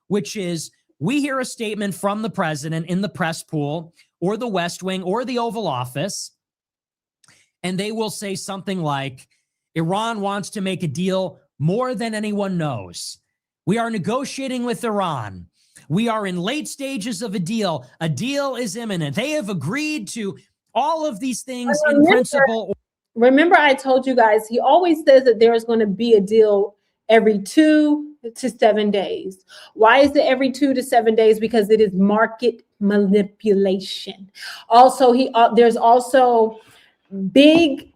which is we hear a statement from the president in the press pool or the West Wing or the Oval Office, and they will say something like, Iran wants to make a deal more than anyone knows. We are negotiating with Iran. We are in late stages of a deal. A deal is imminent. They have agreed to all of these things in principle. Remember, I told you guys, he always says that there is going to be a deal every 2 to 7 days. Why is it every 2 to 7 days? Because it is market manipulation. Also, there's also big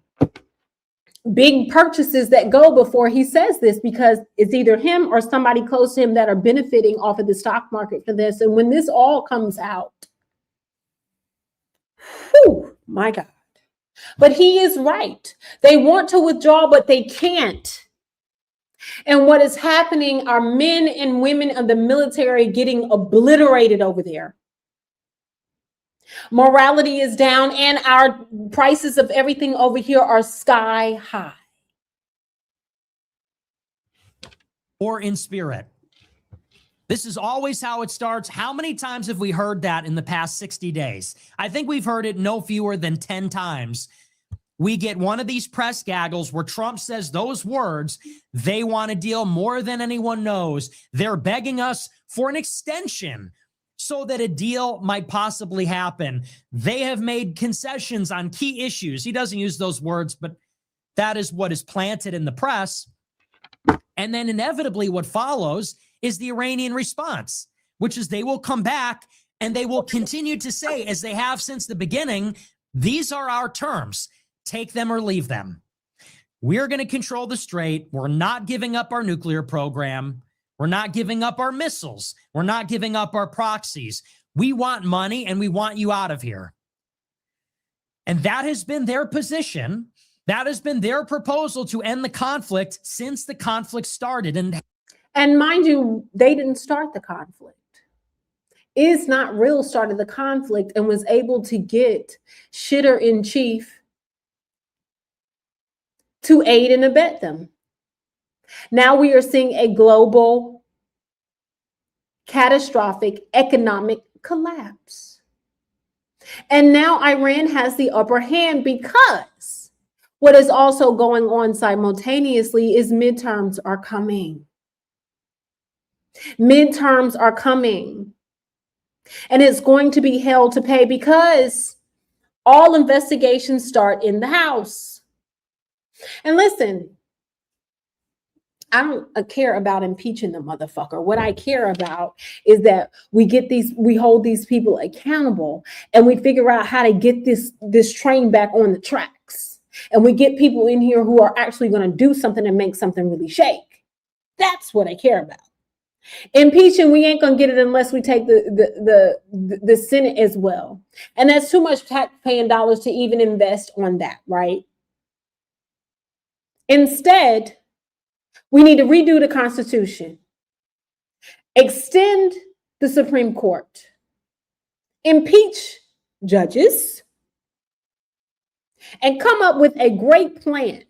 purchases that go before he says this, because it's either him or somebody close to him that are benefiting off of the stock market for this. And when this all comes out, whew, my God. But he is right. They want to withdraw, but they can't. And what is happening are men and women of the military getting obliterated over there. Morality is down, and our prices of everything over here are sky high. Or in spirit. This is always how it starts. How many times have we heard that in the past 60 days? I think we've heard it no fewer than 10 times. We get one of these press gaggles where Trump says those words, they want a deal more than anyone knows. They're begging us for an extension so that a deal might possibly happen. They have made concessions on key issues. He doesn't use those words, but that is what is planted in the press. And then inevitably what follows is the Iranian response, which is they will come back and they will continue to say, as they have since the beginning, these are our terms. Take them or leave them. We're going to control the strait. We're not giving up our nuclear program. We're not giving up our missiles. We're not giving up our proxies. We want money and we want you out of here. And that has been their position. That has been their proposal to end the conflict since the conflict started. And mind you, they didn't start the conflict. Is Not Real started the conflict and was able to get Shitter in Chief to aid and abet them. Now we are seeing a global, catastrophic economic collapse. And now Iran has the upper hand, because what is also going on simultaneously is midterms are coming. Midterms are coming. And it's going to be hell to pay, because all investigations start in the House. And listen, I don't care about impeaching the motherfucker. What I care about is that we hold these people accountable, and we figure out how to get this train back on the tracks. And we get people in here who are actually going to do something and make something really shake. That's what I care about. Impeaching, we ain't gonna get it unless we take the Senate as well. And that's too much taxpaying dollars to even invest on that, right? Instead, we need to redo the Constitution, extend the Supreme Court, impeach judges, and come up with a great plan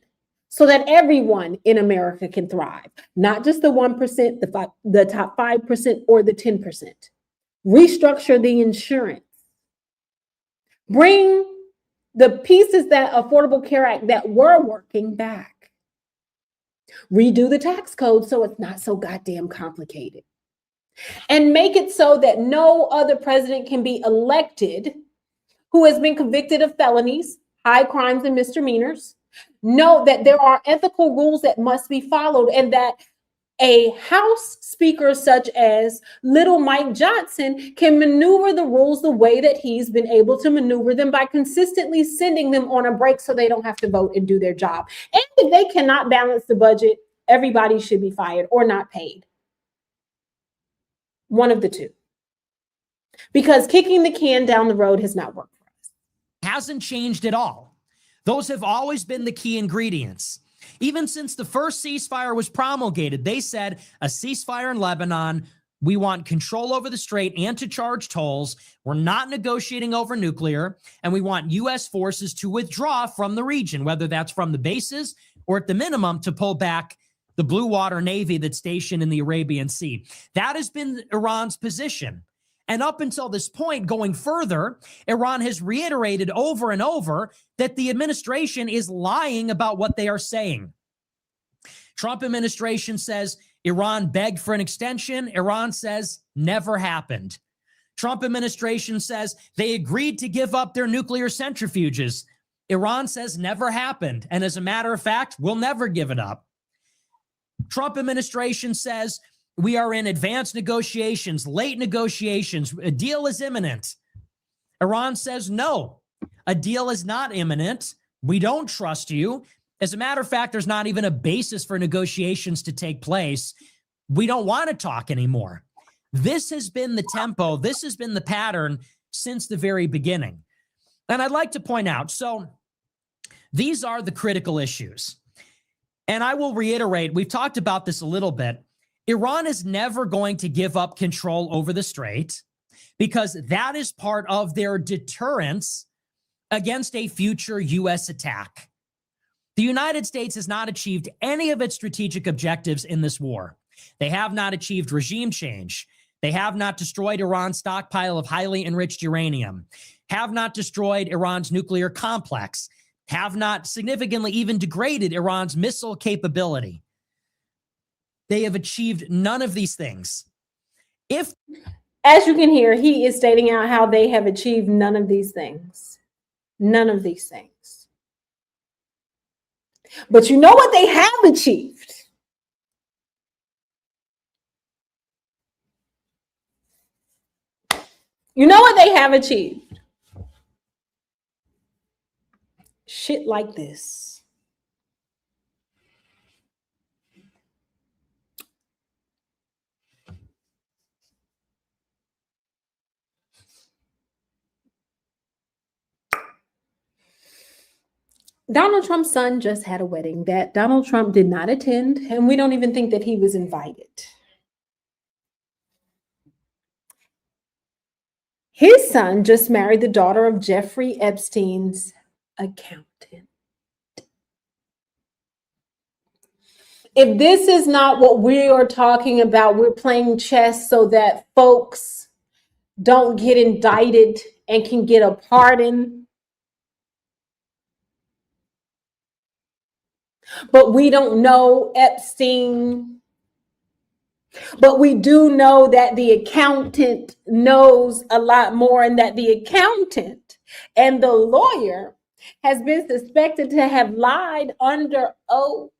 so that everyone in America can thrive, not just the 1%, the top 5%, or the 10%. Restructure the insurance. Bring the pieces that Affordable Care Act that were working back. Redo the tax code so it's not so goddamn complicated. And make it so that no other president can be elected who has been convicted of felonies, high crimes, and misdemeanors. Know that there are ethical rules that must be followed, and that a House Speaker such as little Mike Johnson can maneuver the rules the way that he's been able to maneuver them by consistently sending them on a break so they don't have to vote and do their job. And if they cannot balance the budget, everybody should be fired or not paid. One of the two. Because kicking the can down the road has not worked for us. Hasn't changed at all. Those have always been the key ingredients. Even since the first ceasefire was promulgated, they said a ceasefire in Lebanon, we want control over the strait and to charge tolls. We're not negotiating over nuclear, and we want U.S. forces to withdraw from the region, whether that's from the bases or at the minimum to pull back the Blue Water Navy that's stationed in the Arabian Sea. That has been Iran's position. And up until this point, going further, Iran has reiterated over and over that the administration is lying about what they are saying. Trump administration says Iran begged for an extension. Iran says never happened. Trump administration says they agreed to give up their nuclear centrifuges. Iran says never happened. And as a matter of fact, we'll never give it up. Trump administration says we are in advanced negotiations, late negotiations. A deal is imminent. Iran says, no, a deal is not imminent. We don't trust you. As a matter of fact, there's not even a basis for negotiations to take place. We don't want to talk anymore. This has been the tempo. This has been the pattern since the very beginning. And I'd like to point out, so these are the critical issues. And I will reiterate, we've talked about this a little bit. Iran is never going to give up control over the strait because that is part of their deterrence against a future U.S. attack. The United States has not achieved any of its strategic objectives in this war. They have not achieved regime change. They have not destroyed Iran's stockpile of highly enriched uranium, have not destroyed Iran's nuclear complex, have not significantly even degraded Iran's missile capability. They have achieved none of these things. As you can hear, he is stating out how they have achieved none of these things. None of these things. But you know what they have achieved? You know what they have achieved? Shit like this. Donald Trump's son just had a wedding that Donald Trump did not attend, and we don't even think that he was invited. His son just married the daughter of Jeffrey Epstein's accountant. If this is not what we are talking about, we're playing chess so that folks don't get indicted and can get a pardon. But we don't know Epstein. But we do know that the accountant knows a lot more, and that the accountant and the lawyer has been suspected to have lied under oath.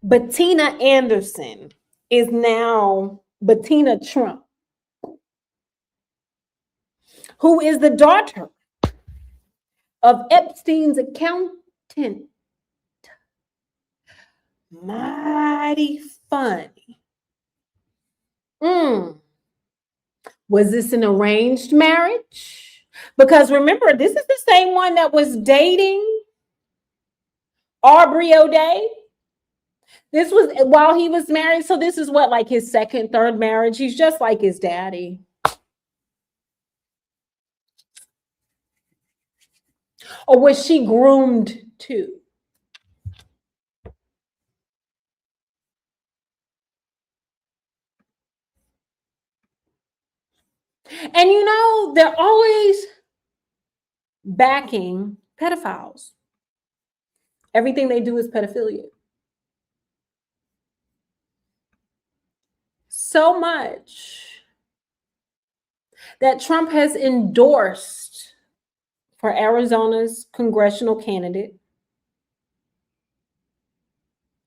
Bettina Anderson is now Bettina Trump, who is the daughter of Epstein's accountant. Mighty funny. Was this an arranged marriage? Because remember, this is the same one that was dating Aubrey O'Day. This was while he was married. So this is what, like his second, third marriage. He's just like his daddy. Or was she groomed too? And you know, they're always backing pedophiles. Everything they do is pedophilia. So much that Trump has endorsed for Arizona's congressional candidate,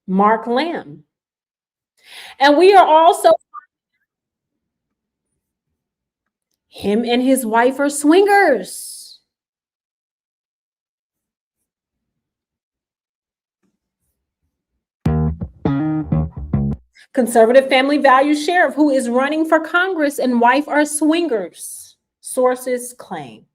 Mark Lamb. And we are also, him and his wife are swingers. Conservative Family Values Sheriff, who is running for Congress, and wife are swingers. Sources claim.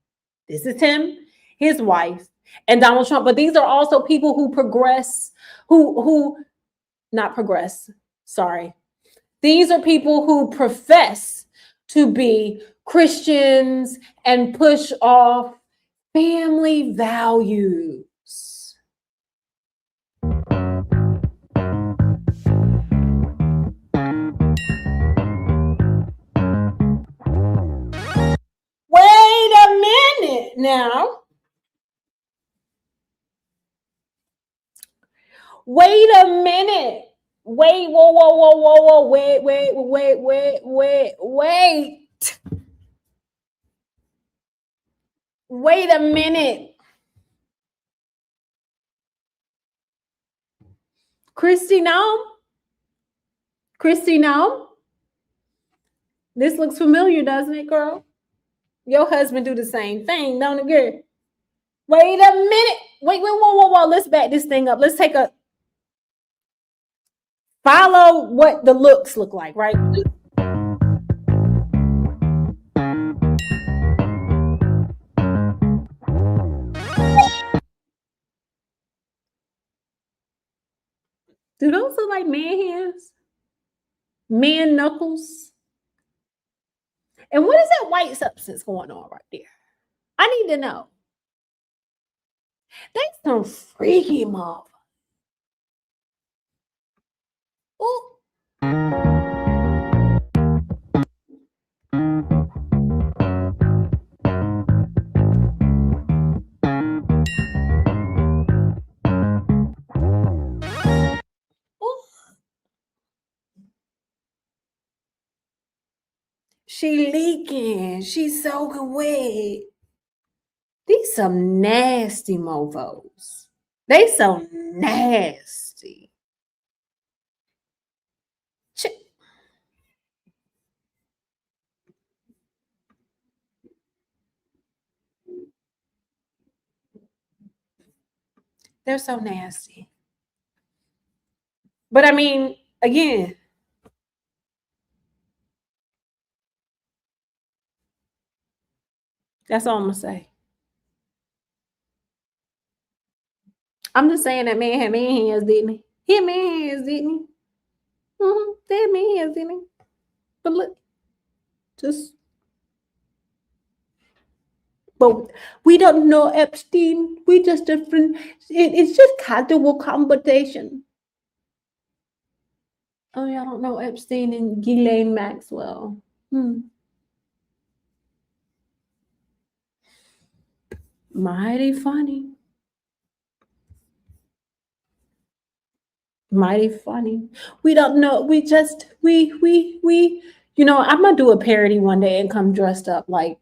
This is him, his wife, and Donald Trump. But these are also people who progress, not progress, sorry. These are people who profess to be Christians and push off family values. Wait a minute now. Wait a minute. Wait, whoa. Wait. Wait a minute. Christy, no? This looks familiar, doesn't it, girl? Your husband do the same thing, don't it, girl? Wait a minute. Wait, whoa. Let's back this thing up. Let's take a follow what the looks look like, right? Do those look like man hands? Man knuckles? And what is that white substance going on right there? I need to know. That's some freaky mother. Ooh. She leaking. She's soaking wet. These some nasty mofos. They so nasty. They're so nasty. But I mean, again, that's all I'm gonna say. I'm just saying that man had man hands, didn't he? He had man hands, didn't he? They had man hands, didn't he? But look, but we don't know Epstein. We just different. It's just casual conversation. Oh, y'all don't know Epstein and Ghislaine Maxwell. Mighty funny. Mighty funny. We don't know. We you know, I'm gonna do a parody one day and come dressed up like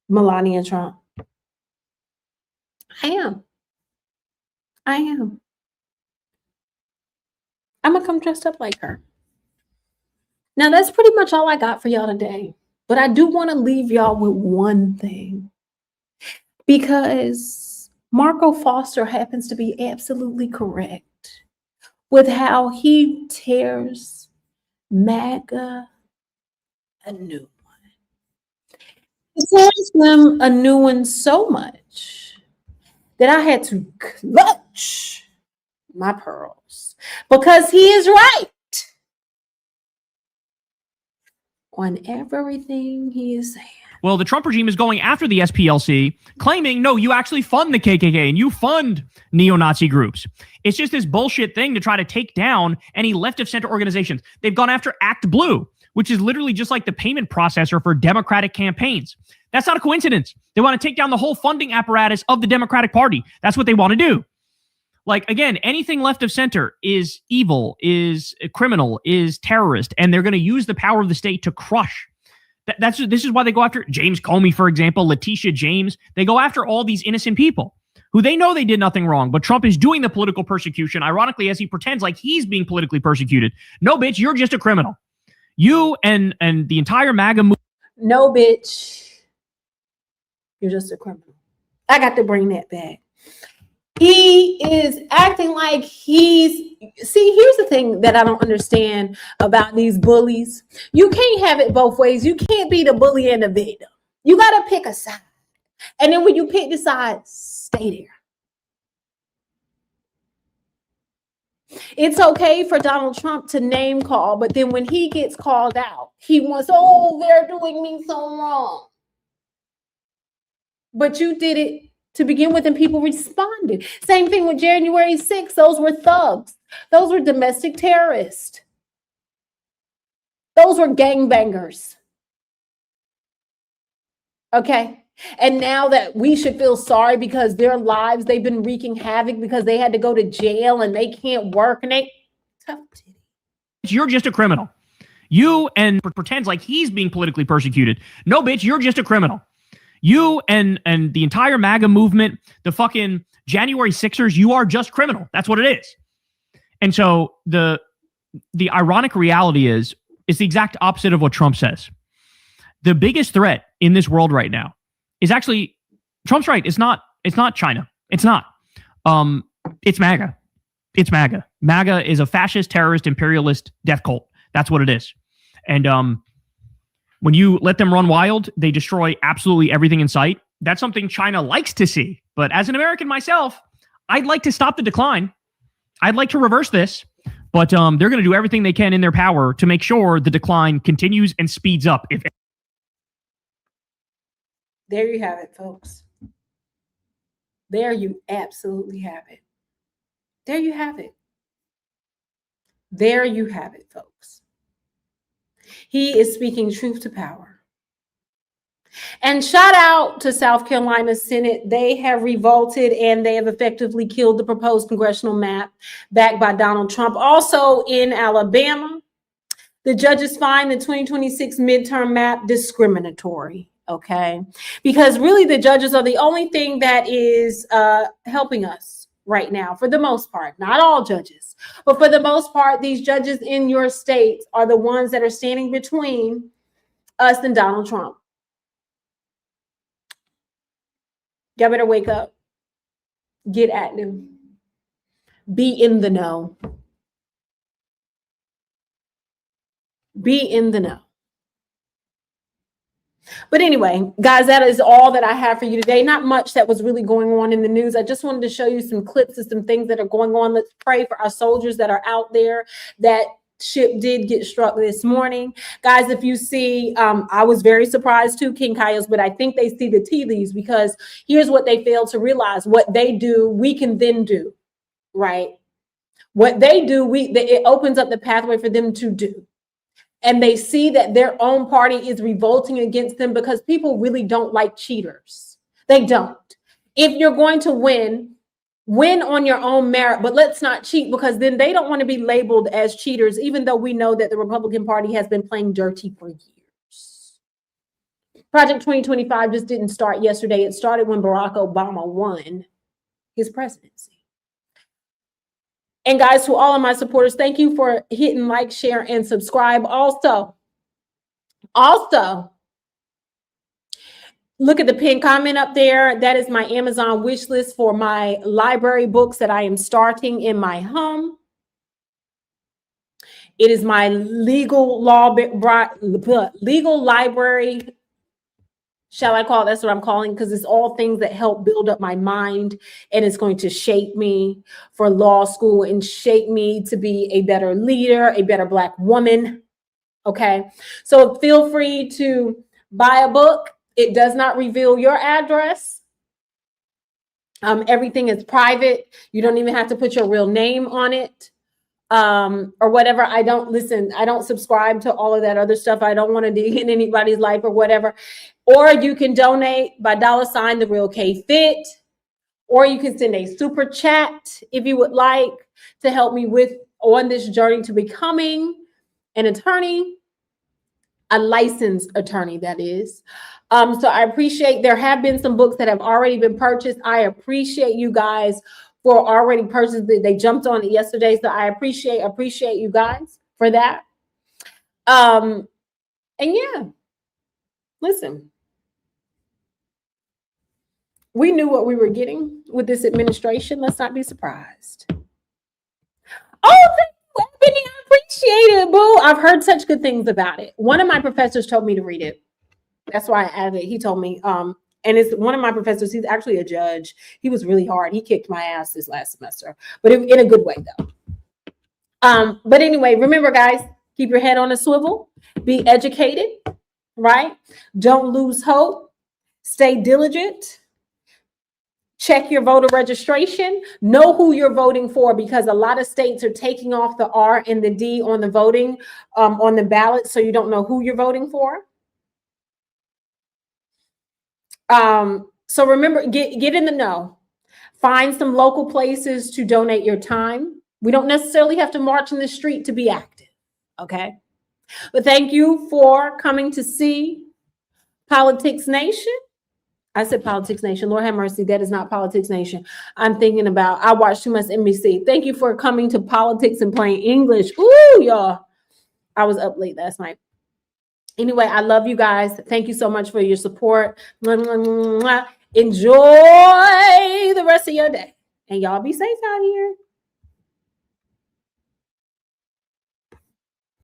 Melania Trump. I am. I'm going to come dressed up like her. Now, that's pretty much all I got for y'all today. But I do want to leave y'all with one thing. Because Marco Foster happens to be absolutely correct with how he tears MAGA a new one. He tears them a new one so much that I had to clutch my pearls because he is right on everything he is saying. Well, the Trump regime is going after the SPLC, claiming, no, you actually fund the KKK and you fund neo-Nazi groups. It's just this bullshit thing to try to take down any left of center organizations. They've gone after Act Blue, which is literally just like the payment processor for Democratic campaigns. That's not a coincidence. They want to take down the whole funding apparatus of the Democratic Party. That's what they want to do. Like, again, anything left of center is evil, is criminal, is terrorist, and they're going to use the power of the state to crush. This is why they go after James Comey, for example, Letitia James. They go after all these innocent people who they know they did nothing wrong, but Trump is doing the political persecution, ironically, as he pretends like he's being politically persecuted. No, bitch, you're just a criminal. You and the entire MAGA movement. No, bitch, you're just a criminal. I got to bring that back. He is acting like he's... See, here's the thing that I don't understand about these bullies. You can't have it both ways. You can't be the bully and the victim. You got to pick a side. And then when you pick the side, stay there. It's okay for Donald Trump to name call, but then when he gets called out, he wants, oh, they're doing me so wrong. But you did it to begin with, and people responded. Same thing with January 6th. Those were thugs. Those were domestic terrorists. Those were gangbangers. Okay? And now that we should feel sorry because their lives, they've been wreaking havoc because they had to go to jail and they can't work and they... Tough titty. You're just a criminal. You and pretends like he's being politically persecuted. No, bitch, you're just a criminal. You and the entire MAGA movement, the fucking January 6ers, you are just criminal. That's what it is. And so the ironic reality is the exact opposite of what Trump says. The biggest threat in this world right now is actually, Trump's right. It's not China. It's not. It's MAGA. It's MAGA. MAGA is a fascist, terrorist, imperialist death cult. That's what it is. And when you let them run wild, they destroy absolutely everything in sight. That's something China likes to see. But as an American myself, I'd like to stop the decline. I'd like to reverse this. But they're going to do everything they can in their power to make sure the decline continues and speeds up. There you have it, folks. There you absolutely have it. There you have it. There you have it, folks. He is speaking truth to power. And shout out to South Carolina Senate. They have revolted and they have effectively killed the proposed congressional map backed by Donald Trump. Also in Alabama, the judges find the 2026 midterm map discriminatory. Okay, because really the judges are the only thing that is helping us right now, for the most part. Not all judges, but for the most part, these judges in your states are the ones that are standing between us and Donald Trump. Y'all better wake up, get active, be in the know. Be in the know. But anyway, guys, that is all that I have for you today. Not much that was really going on in the news. I just wanted to show you some clips of some things that are going on. Let's pray for our soldiers that are out there. That ship did get struck this morning. Guys, if you see, I was very surprised too, King Kaios, but I think they see the tea leaves, because here's what they fail to realize. What they do, we can then do, right? What they do, it opens up the pathway for them to do. And they see that their own party is revolting against them, because people really don't like cheaters. They don't. If you're going to win on your own merit, but let's not cheat, because then they don't want to be labeled as cheaters, even though we know that the Republican Party has been playing dirty for years. Project 2025 just didn't start yesterday. It started when Barack Obama won his presidency. And guys, to all of my supporters, thank you for hitting like, share, and subscribe. Also, look at the pinned comment up there. That is my Amazon wish list for my library books that I am starting in my home. It is my legal library. Shall I call it? That's what I'm calling, because it's all things that help build up my mind, and it's going to shape me for law school and shape me to be a better leader, a better Black woman. Okay. So feel free to buy a book. It does not reveal your address. Everything is private. You don't even have to put your real name on it. Or whatever. I don't subscribe to all of that other stuff. I don't want to dig in anybody's life or whatever. Or you can donate by $ the Real K Fit, or you can send a super chat if you would like to help me on this journey to becoming an attorney, a licensed attorney, that is. So I appreciate, there have been some books that have already been purchased. I appreciate you guys for already purchased. They jumped on it yesterday. So I appreciate you guys for that. And yeah, listen, we knew what we were getting with this administration. Let's not be surprised. Oh, thank you, Ebony. I appreciate it, boo. I've heard such good things about it. One of my professors told me to read it. That's why I added it. He told me, and it's one of my professors. He's actually a judge. He was really hard. He kicked my ass this last semester, but in a good way, though. But anyway, remember, guys, keep your head on a swivel. Be educated, right? Don't lose hope. Stay diligent. Check your voter registration. Know who you're voting for, because a lot of states are taking off the R and the D on the voting, on the ballot, so you don't know who you're voting for. So remember, get in the know. Find some local places to donate your time. We don't necessarily have to march in the street to be active, okay? But thank you for coming to see Politics Nation. I said Politics Nation. Lord have mercy, that is not Politics Nation. I watched too much NBC. Thank you for coming to Politics in Plain English. Ooh, y'all. I was up late last night. Anyway, I love you guys. Thank you so much for your support. Enjoy the rest of your day. And y'all be safe out here.